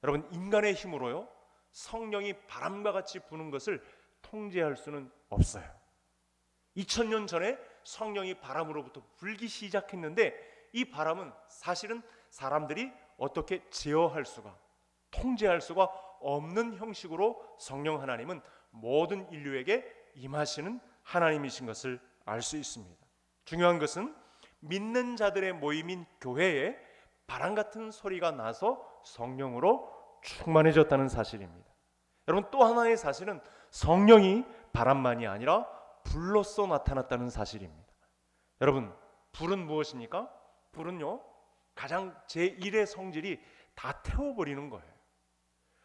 여러분, 인간의 힘으로요 성령이 바람과 같이 부는 것을 통제할 수는 없어요. 2000년 전에 성령이 바람으로부터 불기 시작했는데 이 바람은 사실은 사람들이 어떻게 제어할 수가, 통제할 수가 없는 형식으로 성령 하나님은 모든 인류에게 임하시는 하나님이신 것을 알 수 있습니다. 중요한 것은 믿는 자들의 모임인 교회에 바람 같은 소리가 나서 성령으로 충만해졌다는 사실입니다. 여러분, 또 하나의 사실은 성령이 바람만이 아니라 불로써 나타났다는 사실입니다. 여러분, 불은 무엇입니까? 불은요 가장 제1의 성질이 다 태워버리는 거예요.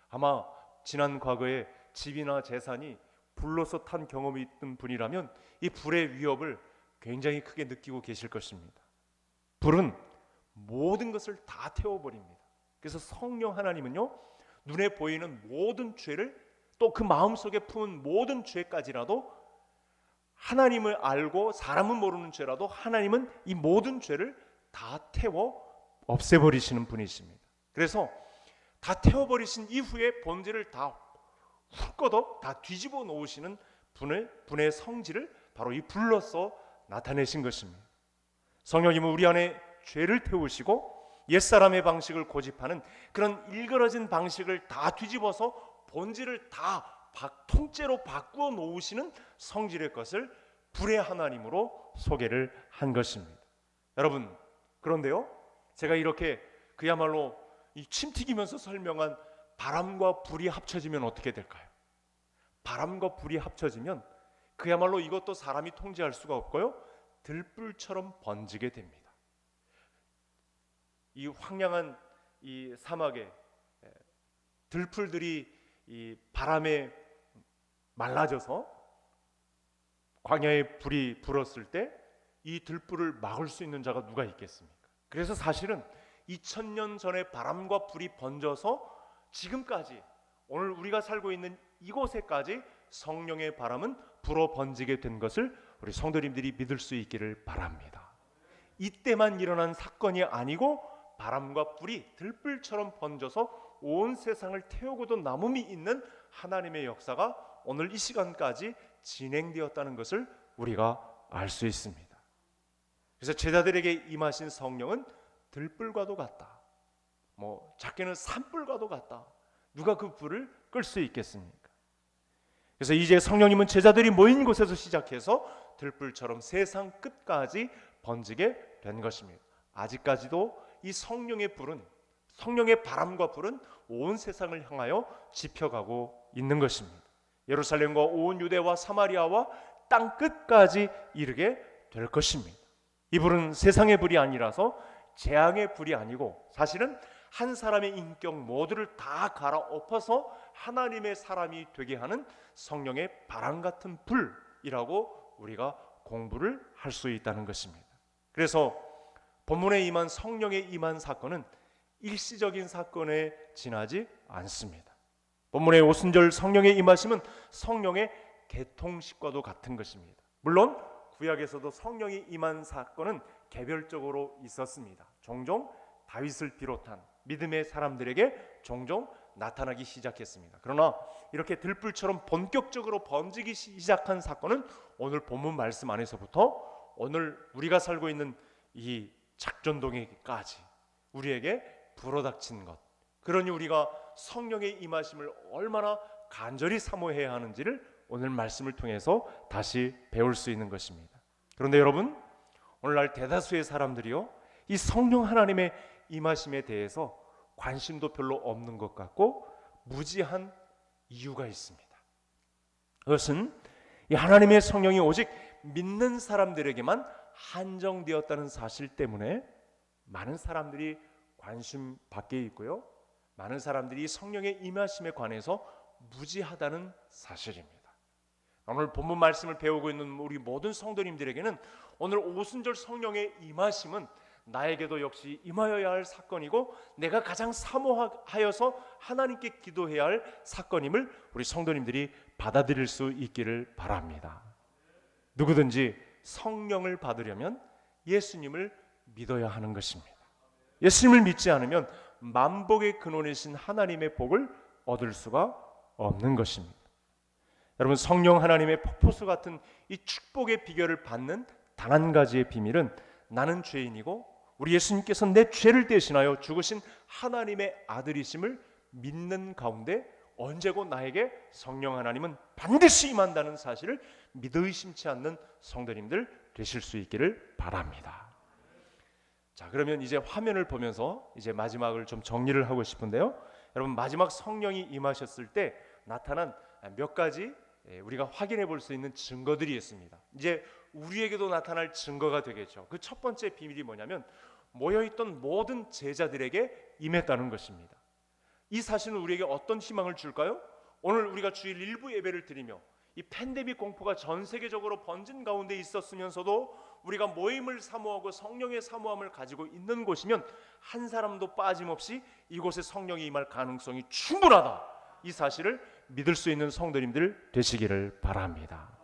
아마 지난 과거에 집이나 재산이 불로서 탄 경험이 있던 분이라면 이 불의 위협을 굉장히 크게 느끼고 계실 것입니다. 불은 모든 것을 다 태워버립니다. 그래서 성령 하나님은요 눈에 보이는 모든 죄를, 또 그 마음속에 품은 모든 죄까지라도, 하나님을 알고 사람은 모르는 죄라도 하나님은 이 모든 죄를 다 태워 없애버리시는 분이십니다. 그래서 다 태워버리신 이후에 본질을 다 훑거덕 다 뒤집어 놓으시는 분의 성질을 바로 이 불로써 나타내신 것입니다. 성령님은 우리 안에 죄를 태우시고 옛사람의 방식을 고집하는 그런 일그러진 방식을 다 뒤집어서 본질을 다 통째로 바꾸어 놓으시는 성질의 것을 불의 하나님으로 소개를 한 것입니다. 여러분, 그런데요 제가 이렇게 그야말로 이 침 튀기면서 설명한 바람과 불이 합쳐지면 어떻게 될까요? 바람과 불이 합쳐지면 그야말로 이것도 사람이 통제할 수가 없고요 들불처럼 번지게 됩니다. 이 황량한 이 사막에 들풀들이 이 바람에 말라져서 광야에 불이 불었을 때 이 들불을 막을 수 있는 자가 누가 있겠습니까? 그래서 사실은 2000년 전에 바람과 불이 번져서 지금까지 오늘 우리가 살고 있는 이곳에까지 성령의 바람은 불어 번지게 된 것을 우리 성도님들이 믿을 수 있기를 바랍니다. 이때만 일어난 사건이 아니고 바람과 불이 들불처럼 번져서 온 세상을 태우고도 남음이 있는 하나님의 역사가 오늘 이 시간까지 진행되었다는 것을 우리가 알 수 있습니다. 그래서 제자들에게 임하신 성령은 들불과도 같다, 작게는 산불과도 같다. 누가 그 불을 끌 수 있겠습니까? 그래서 이제 성령님은 제자들이 모인 곳에서 시작해서 들불처럼 세상 끝까지 번지게 된 것입니다. 아직까지도 이 성령의 불은, 성령의 바람과 불은 온 세상을 향하여 지펴가고 있는 것입니다. 예루살렘과 온 유대와 사마리아와 땅 끝까지 이르게 될 것입니다. 이 불은 세상의 불이 아니라서 재앙의 불이 아니고 사실은 한 사람의 인격 모두를 다 갈아엎어서 하나님의 사람이 되게 하는 성령의 바람 같은 불이라고 우리가 공부를 할 수 있다는 것입니다. 그래서 본문에 임한 성령의 임한 사건은 일시적인 사건에 지나지 않습니다. 본문의 오순절 성령의 임하심은 성령의 개통식과도 같은 것입니다. 물론 구약에서도 성령이 임한 사건은 개별적으로 있었습니다. 종종 다윗을 비롯한 믿음의 사람들에게 종종 나타나기 시작했습니다. 그러나 이렇게 들불처럼 본격적으로 번지기 시작한 사건은 오늘 본문 말씀 안에서부터 오늘 우리가 살고 있는 이 작전동에까지 우리에게 불어닥친 것, 그러니 우리가 성령의 임하심을 얼마나 간절히 사모해야 하는지를 오늘 말씀을 통해서 다시 배울 수 있는 것입니다. 그런데 여러분, 오늘날 대다수의 사람들이요 이 성령 하나님의 임하심에 대해서 관심도 별로 없는 것 같고 무지한 이유가 있습니다. 그것은 이 하나님의 성령이 오직 믿는 사람들에게만 한정되었다는 사실 때문에 많은 사람들이 관심 밖에 있고요, 많은 사람들이 성령의 임하심에 관해서 무지하다는 사실입니다. 오늘 본문 말씀을 배우고 있는 우리 모든 성도님들에게는 오늘 오순절 성령의 임하심은 나에게도 역시 임하여야 할 사건이고 내가 가장 사모하여서 하나님께 기도해야 할 사건임을 우리 성도님들이 받아들일 수 있기를 바랍니다. 누구든지 성령을 받으려면 예수님을 믿어야 하는 것입니다. 예수님을 믿지 않으면 만복의 근원이신 하나님의 복을 얻을 수가 없는 것입니다. 여러분, 성령 하나님의 폭포수 같은 이 축복의 비결을 받는 단 한 가지의 비밀은 나는 죄인이고 우리 예수님께서 내 죄를 대신하여 죽으신 하나님의 아들이심을 믿는 가운데 언제고 나에게 성령 하나님은 반드시 임한다는 사실을 믿어 의심치 않는 성도님들 되실 수 있기를 바랍니다. 자, 그러면 이제 화면을 보면서 이제 마지막을 좀 정리를 하고 싶은데요. 여러분, 마지막 성령이 임하셨을 때 나타난 몇 가지 우리가 확인해 볼 수 있는 증거들이 있습니다. 이제 우리에게도 나타날 증거가 되겠죠. 그 첫 번째 비밀이 뭐냐면 모여있던 모든 제자들에게 임했다는 것입니다. 이 사실은 우리에게 어떤 희망을 줄까요? 오늘 우리가 주일 일부 예배를 드리며 이 팬데믹 공포가 전 세계적으로 번진 가운데 있었으면서도 우리가 모임을 사모하고 성령의 사모함을 가지고 있는 곳이면 한 사람도 빠짐없이 이곳에 성령이 임할 가능성이 충분하다, 이 사실을 믿을 수 있는 성도님들 되시기를 바랍니다.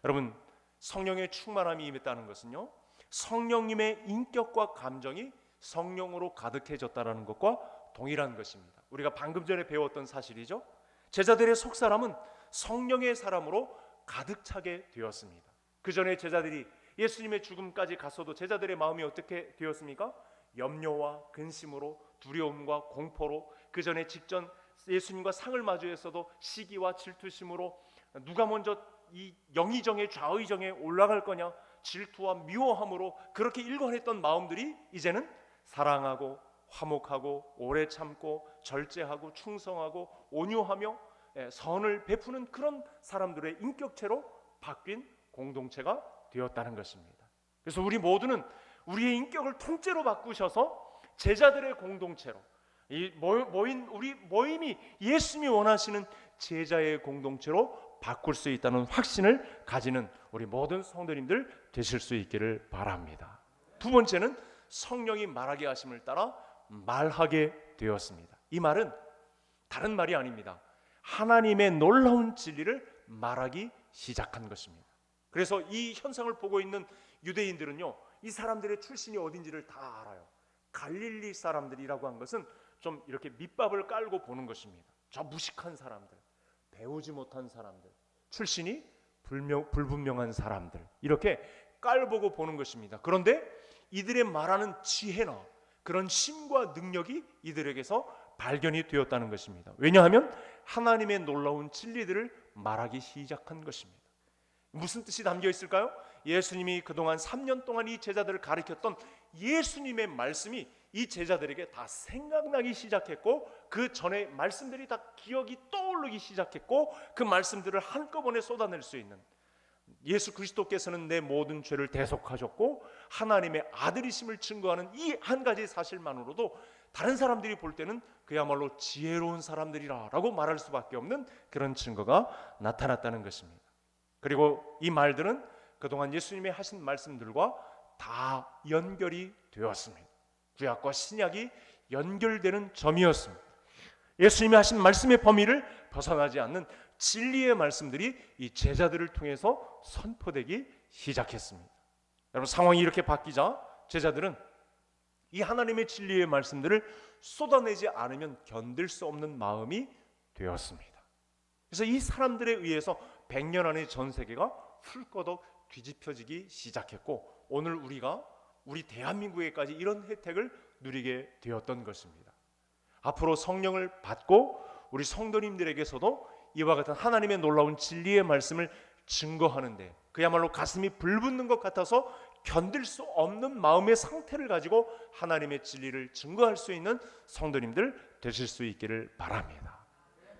여러분, 성령의 충만함이 임했다는 것은요, 성령님의 인격과 감정이 성령으로 가득해졌다는 것과 동일한 것입니다. 우리가 방금 전에 배웠던 사실이죠. 제자들의 속사람은 성령의 사람으로 가득 차게 되었습니다. 그 전에 제자들이 예수님의 죽음까지 갔어도 제자들의 마음이 어떻게 되었습니까? 염려와 근심으로, 두려움과 공포로, 그 전에 직전 예수님과 상을 마주했어도 시기와 질투심으로, 누가 먼저 이 영의정의 좌의정에 올라갈 거냐, 질투와 미워함으로 그렇게 일관했던 마음들이 이제는 사랑하고 화목하고 오래 참고 절제하고 충성하고 온유하며 선을 베푸는 그런 사람들의 인격체로 바뀐 공동체가 되었다는 것입니다. 그래서 우리 모두는 우리의 인격을 통째로 바꾸셔서 제자들의 공동체로, 이 모인 우리 모임이 예수님이 원하시는 제자의 공동체로 바꿀 수 있다는 확신을 가지는 우리 모든 성도님들 되실 수 있기를 바랍니다. 두 번째는 성령이 말하게 하심을 따라 말하게 되었습니다. 이 말은 다른 말이 아닙니다. 하나님의 놀라운 진리를 말하기 시작한 것입니다. 그래서 이 현상을 보고 있는 유대인들은요, 이 사람들의 출신이 어딘지를 다 알아요. 갈릴리 사람들이라고 한 것은 좀 이렇게 밑밥을 깔고 보는 것입니다. 저 무식한 사람들, 배우지 못한 사람들, 출신이 불분명한 사람들, 이렇게 깔보고 보는 것입니다. 그런데 이들의 말하는 지혜나 그런 힘과 능력이 이들에게서 발견이 되었다는 것입니다. 왜냐하면 하나님의 놀라운 진리들을 말하기 시작한 것입니다. 무슨 뜻이 담겨 있을까요? 예수님이 그동안 3년 동안 이 제자들을 가르쳤던 예수님의 말씀이 이 제자들에게 다 생각나기 시작했고, 그 전에 말씀들이 다 기억이 떠오르기 시작했고, 그 말씀들을 한꺼번에 쏟아낼 수 있는, 예수 그리스도께서는 내 모든 죄를 대속하셨고 하나님의 아들이심을 증거하는 이 한 가지 사실만으로도 다른 사람들이 볼 때는 그야말로 지혜로운 사람들이라고 말할 수밖에 없는 그런 증거가 나타났다는 것입니다. 그리고 이 말들은 그동안 예수님이 하신 말씀들과 다 연결이 되었습니다. 구약과 신약이 연결되는 점이었습니다. 예수님이 하신 말씀의 범위를 벗어나지 않는 진리의 말씀들이 이 제자들을 통해서 선포되기 시작했습니다. 여러분, 상황이 이렇게 바뀌자 제자들은 이 하나님의 진리의 말씀들을 쏟아내지 않으면 견딜 수 없는 마음이 되었습니다. 그래서 이 사람들에 의해서 100년 안의 전 세계가 훌거덕 뒤집혀지기 시작했고, 오늘 우리 대한민국에까지 이런 혜택을 누리게 되었던 것입니다. 앞으로 성령을 받고 우리 성도님들에게서도 이와 같은 하나님의 놀라운 진리의 말씀을 증거하는데 그야말로 가슴이 불붙는 것 같아서 견딜 수 없는 마음의 상태를 가지고 하나님의 진리를 증거할 수 있는 성도님들 되실 수 있기를 바랍니다.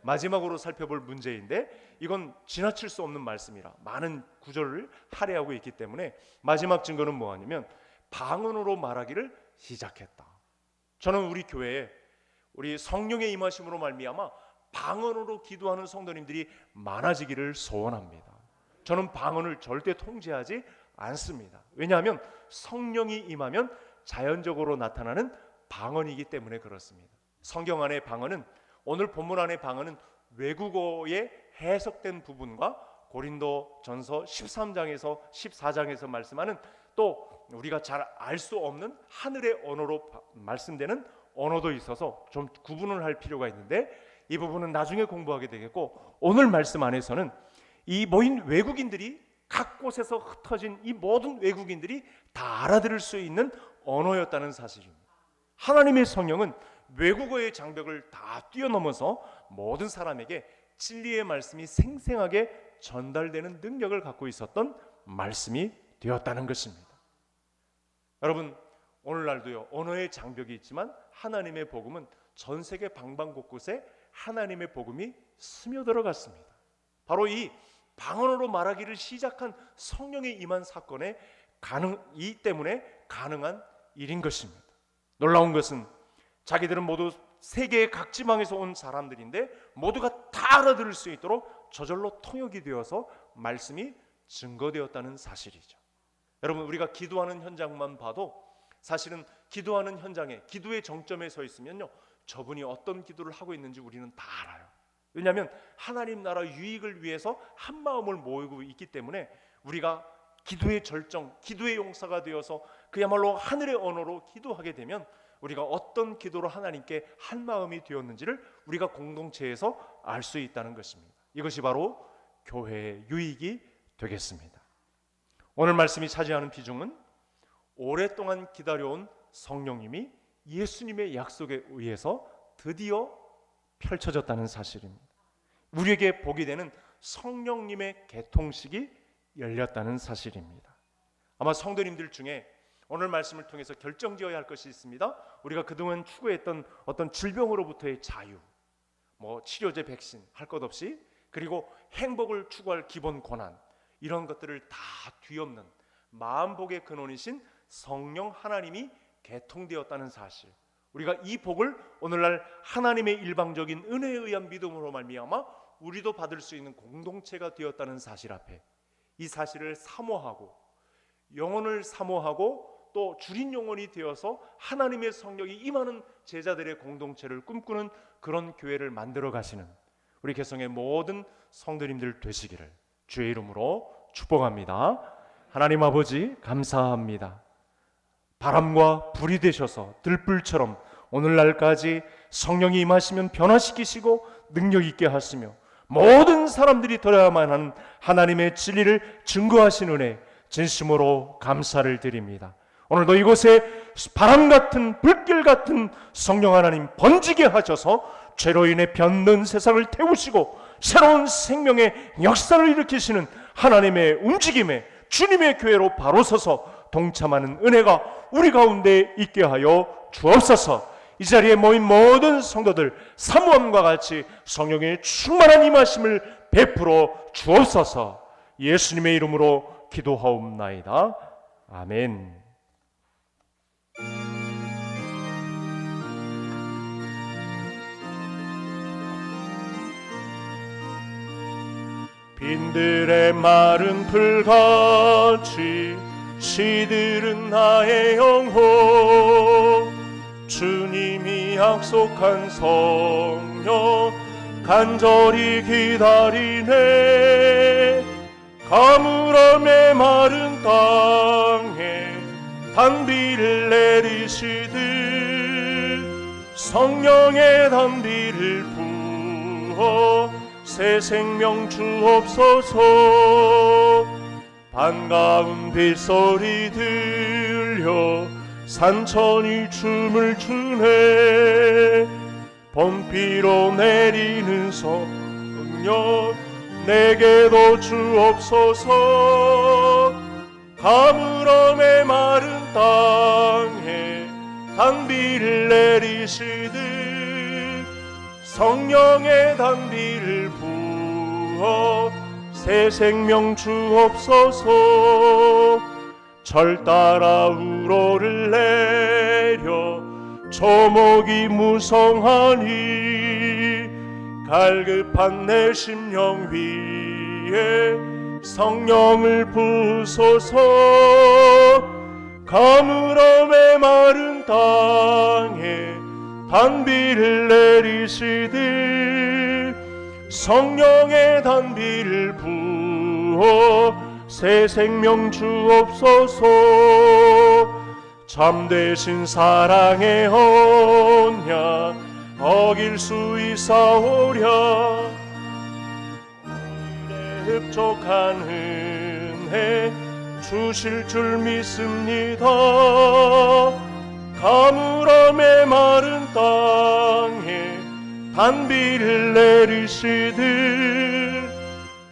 마지막으로 살펴볼 문제인데 이건 지나칠 수 없는 말씀이라 많은 구절을 할애하고 있기 때문에 마지막 증거는 뭐냐면 방언으로 말하기를 시작했다. 저는 우리 교회에 우리 성령의 임하심으로 말미암아 방언으로 기도하는 성도님들이 많아지기를 소원합니다. 저는 방언을 절대 통제하지 않습니다. 왜냐하면 성령이 임하면 자연적으로 나타나는 방언이기 때문에 그렇습니다. 성경 안의 방언은, 오늘 본문 안의 방언은 외국어에 해석된 부분과 고린도전서 13장에서 14장에서 말씀하는 또 우리가 잘 알 수 없는 하늘의 언어로 말씀되는 언어도 있어서 좀 구분을 할 필요가 있는데 이 부분은 나중에 공부하게 되겠고, 오늘 말씀 안에서는 이 모인 외국인들이 각 곳에서 흩어진 이 모든 외국인들이 다 알아들을 수 있는 언어였다는 사실입니다. 하나님의 성령은 외국어의 장벽을 다 뛰어넘어서 모든 사람에게 진리의 말씀이 생생하게 전달되는 능력을 갖고 있었던 말씀이 되었다는 것입니다. 여러분, 오늘날도요, 언어의 장벽이 있지만 하나님의 복음은 전 세계 방방곳곳에 하나님의 복음이 스며들어갔습니다. 바로 이 방언으로 말하기를 시작한 성령의 임한 사건에 이 때문에 가능한 일인 것입니다. 놀라운 것은 자기들은 모두 세계의 각 지방에서 온 사람들인데 모두가 다 알아들을 수 있도록 저절로 통역이 되어서 말씀이 증거되었다는 사실이죠. 여러분, 우리가 기도하는 현장만 봐도 사실은 기도하는 현장에, 기도의 정점에 서 있으면요, 저분이 어떤 기도를 하고 있는지 우리는 다 알아요. 왜냐하면 하나님 나라 유익을 위해서 한 마음을 모이고 있기 때문에 우리가 기도의 절정, 기도의 용사가 되어서 그야말로 하늘의 언어로 기도하게 되면 우리가 어떤 기도로 하나님께 한 마음이 되었는지를 우리가 공동체에서 알 수 있다는 것입니다. 이것이 바로 교회의 유익이 되겠습니다. 오늘 말씀이 차지하는 비중은 오랫동안 기다려온 성령님이 예수님의 약속에 의해서 드디어 펼쳐졌다는 사실입니다. 우리에게 복이 되는 성령님의 개통식이 열렸다는 사실입니다. 아마 성도님들 중에 오늘 말씀을 통해서 결정지어야 할 것이 있습니다. 우리가 그동안 추구했던 어떤 질병으로부터의 자유, 치료제, 백신 할 것 없이, 그리고 행복을 추구할 기본 권한, 이런 것들을 다 뒤엎는 마음복의 근원이신 성령 하나님이 개통되었다는 사실, 우리가 이 복을 오늘날 하나님의 일방적인 은혜에 의한 믿음으로 말미암아 우리도 받을 수 있는 공동체가 되었다는 사실 앞에 이 사실을 사모하고 영혼을 사모하고 또 주린 영혼이 되어서 하나님의 성령이 임하는 제자들의 공동체를 꿈꾸는 그런 교회를 만들어 가시는 우리 개성의 모든 성도님들 되시기를 주의 이름으로 축복합니다. 하나님 아버지, 감사합니다. 바람과 불이 되셔서 들불처럼 오늘날까지 성령이 임하시면 변화시키시고 능력 있게 하시며 모든 사람들이 들어야만 하는 하나님의 진리를 증거하신 은혜 진심으로 감사를 드립니다. 오늘도 이곳에 바람 같은 불길 같은 성령 하나님 번지게 하셔서 죄로 인해 병든 세상을 태우시고 새로운 생명의 역사를 일으키시는 하나님의 움직임에 주님의 교회로 바로 서서 동참하는 은혜가 우리 가운데 있게 하여 주옵소서. 이 자리에 모인 모든 성도들 사모함과 같이 성령의 충만한 임하심을 베풀어 주옵소서. 예수님의 이름으로 기도하옵나이다. 아멘. 빈들의 마른 풀같이 시들은 나의 영혼, 주님이 약속한 성령 간절히 기다리네. 가물함의 마른 땅에 단비를 내리시듯 성령의 단비를 부어 새 생명 주옵소서. 반가운 빗소리 들려 산천이 춤을 추네. 봄비로 내리는 성령 내게도 주옵소서. 가물함의 마른 땅에 단비를 내리시듯 성령의 단비를 부어 새 생명 주옵소서. 절 따라 우러를 내려 조목이 무성하니 갈급한 내 심령 위에 성령을 부소서. 가물어 메마른 땅에 단비를 내리시듯 성령의 단비를 부어 새 생명 주옵소서. 참되신 사랑의 언약 어길 수 있사오랴. 우리의 흡족한 은혜 주실 줄 믿습니다. 가물어 메마른 땅에 단비를 내리시듯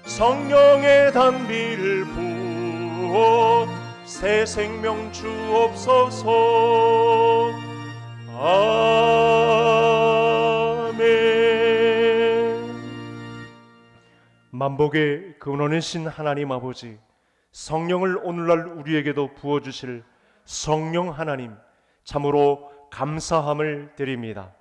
성령의 단비를 부어 새 생명 주옵소서. 아멘. 만복의 근원이신 하나님 아버지, 성령을 오늘날 우리에게도 부어주실 성령 하나님, 참으로 감사함을 드립니다.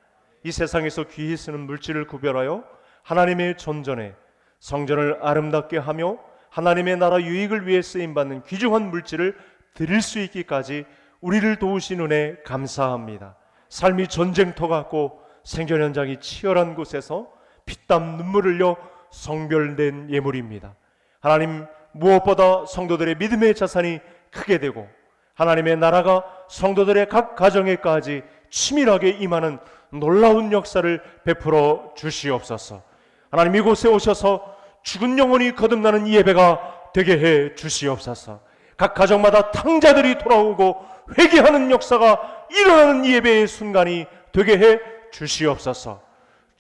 이 세상에서 귀히 쓰는 물질을 구별하여 하나님의 존전에 성전을 아름답게 하며 하나님의 나라 유익을 위해 쓰임받는 귀중한 물질을 드릴 수 있기까지 우리를 도우신 은혜 감사합니다. 삶이 전쟁터 같고 생존 현장이 치열한 곳에서 피땀 눈물 흘려 성별된 예물입니다. 하나님, 무엇보다 성도들의 믿음의 자산이 크게 되고 하나님의 나라가 성도들의 각 가정에까지 치밀하게 임하는 놀라운 역사를 베풀어 주시옵소서. 하나님, 이곳에 오셔서 죽은 영혼이 거듭나는 이 예배가 되게 해 주시옵소서. 각 가정마다 탕자들이 돌아오고 회개하는 역사가 일어나는 이 예배의 순간이 되게 해 주시옵소서.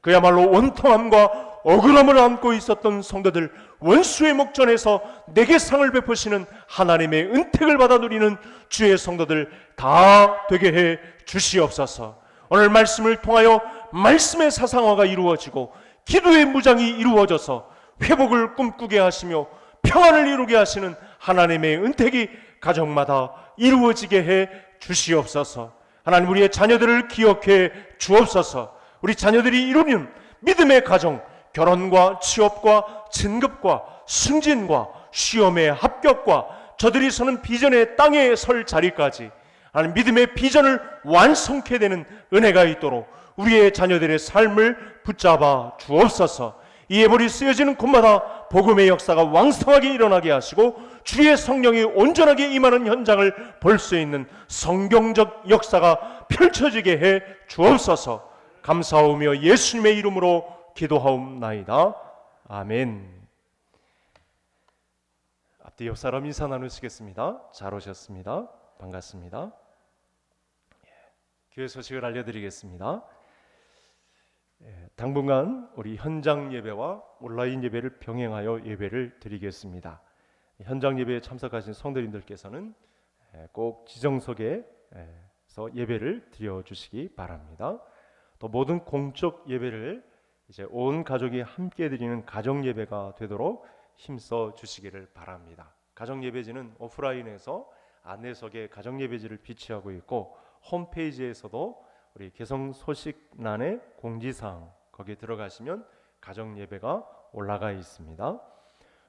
그야말로 원통함과 억울함을 안고 있었던 성도들, 원수의 목전에서 내게 상을 베푸시는 하나님의 은택을 받아 누리는 주의 성도들 다 되게 해 주시옵소서. 오늘 말씀을 통하여 말씀의 사상화가 이루어지고 기도의 무장이 이루어져서 회복을 꿈꾸게 하시며 평안을 이루게 하시는 하나님의 은택이 가정마다 이루어지게 해 주시옵소서. 하나님, 우리의 자녀들을 기억해 주옵소서. 우리 자녀들이 이루는 믿음의 가정, 결혼과 취업과 진급과 승진과 시험의 합격과 저들이 서는 비전의 땅에 설 자리까지 하나님, 믿음의 비전을 완성케 되는 은혜가 있도록 우리의 자녀들의 삶을 붙잡아 주옵소서. 이 예물이 쓰여지는 곳마다 복음의 역사가 왕성하게 일어나게 하시고 주의 성령이 온전하게 임하는 현장을 볼 수 있는 성경적 역사가 펼쳐지게 해 주옵소서. 감사하며 예수님의 이름으로 기도하옵나이다. 아멘. 앞뒤 옆 사람 인사 나누시겠습니다. 잘 오셨습니다. 반갑습니다. 교회 소식을 알려드리겠습니다. 당분간 우리 현장 예배와 온라인 예배를 병행하여 예배를 드리겠습니다. 현장 예배에 참석하신 성도님들께서는 꼭 지정석에서 예배를 드려주시기 바랍니다. 또 모든 공적 예배를 이제 온 가족이 함께 드리는 가정 예배가 되도록 힘써 주시기를 바랍니다. 가정 예배지는 오프라인에서 안내석에 가정 예배지를 비치하고 있고 홈페이지에서도 우리 개성 소식란의 공지사항 거기에 들어가시면 가정 예배가 올라가 있습니다.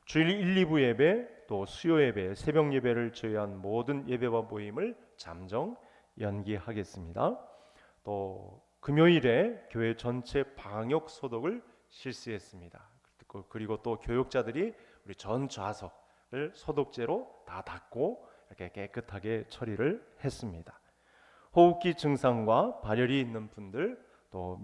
주일 1, 2부 예배 또 수요 예배, 새벽 예배를 제외한 모든 예배와 모임을 잠정 연기하겠습니다. 또 금요일에 교회 전체 방역 소독을 실시했습니다. 그리고 또 교육자들이 우리 전 좌석을 소독제로 다 닦고 이렇게 깨끗하게 처리를 했습니다. 호흡기 증상과 발열이 있는 분들, 또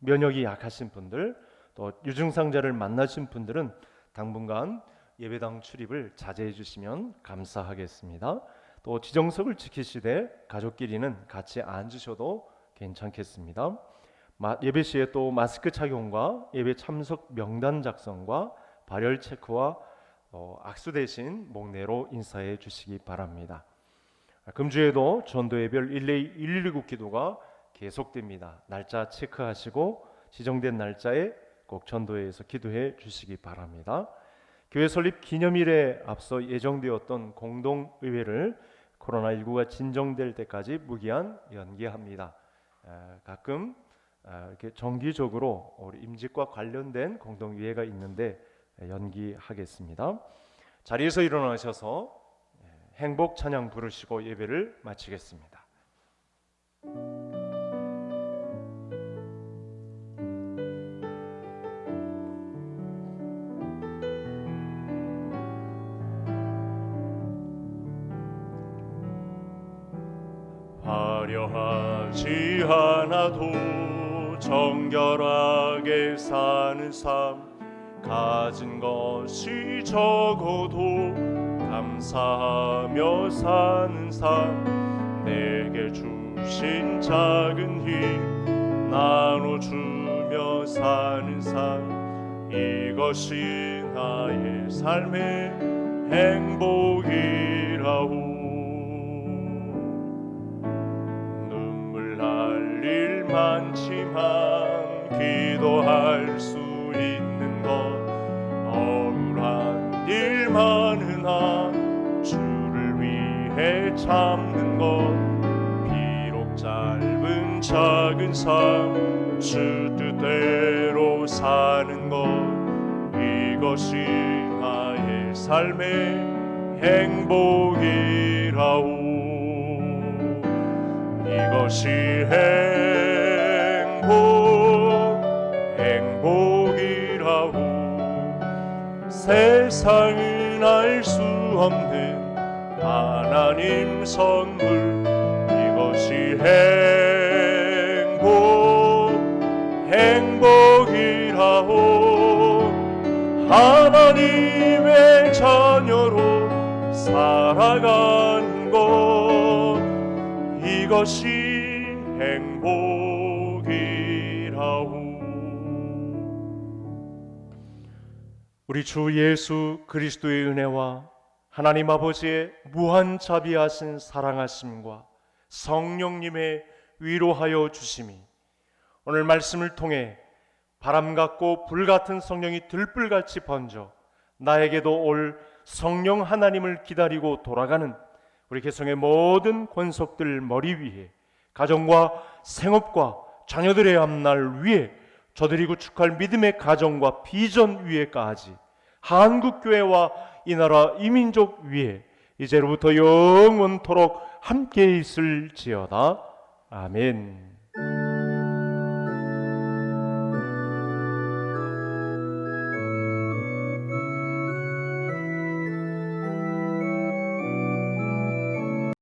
면역이 약하신 분들, 또 유증상자를 만나신 분들은 당분간 예배당 출입을 자제해 주시면 감사하겠습니다. 또 지정석을 지키시되 가족끼리는 같이 앉으셔도 괜찮겠습니다. 예배 시에 또 마스크 착용과 예배 참석 명단 작성과 발열 체크와 악수 대신 목례로 인사해 주시기 바랍니다. 금주에도 전도 예별 119 기도가 계속됩니다. 날짜 체크하시고 지정된 날짜에 꼭 전도회에서 기도해 주시기 바랍니다. 교회 설립 기념일에 앞서 예정되었던 공동의회를 코로나19가 진정될 때까지 무기한 연기합니다. 가끔 이렇게 정기적으로 우리 임직과 관련된 공동의회가 있는데 연기하겠습니다. 자리에서 일어나셔서 행복 찬양 부르시고 예배를 마치겠습니다. 화려하지 않아도 정결하게 사는 삶, 가진 것이 적어도 감사하며 사는 삶, 내게 주신 작은 힘 나눠주며 사는 삶, 이것이 나의 삶의 행복이라오. 눈물 날 일 많지만 기도할 수 있는 것, 억울한 일 많으나 주를 위해 참는 것, 비록 짧은 작은 삶 주 뜻대로 사는 것, 이것이 나의 삶의 행복이라오. 이것이 행복이라고. 세상은 알 수 없는 하나님 선물, 이것이 행복이라고. 하나님의 자녀로 살아가는 것, 이것이 행복이라오. 우리 주 예수 그리스도의 은혜와 하나님 아버지의 무한 자비하신 사랑하심과 성령님의 위로하여 주심이 오늘 말씀을 통해 바람 같고 불 같은 성령이 들불같이 번져 나에게도 올 성령 하나님을 기다리고 돌아가는 우리 개성의 모든 권속들 머리 위에, 가정과 생업과 자녀들의 앞날 위에, 저들이 구축할 믿음의 가정과 비전 위에까지 한국교회와 이 나라 이민족 위에 이제로부터 영원토록 함께 있을지어다. 아멘.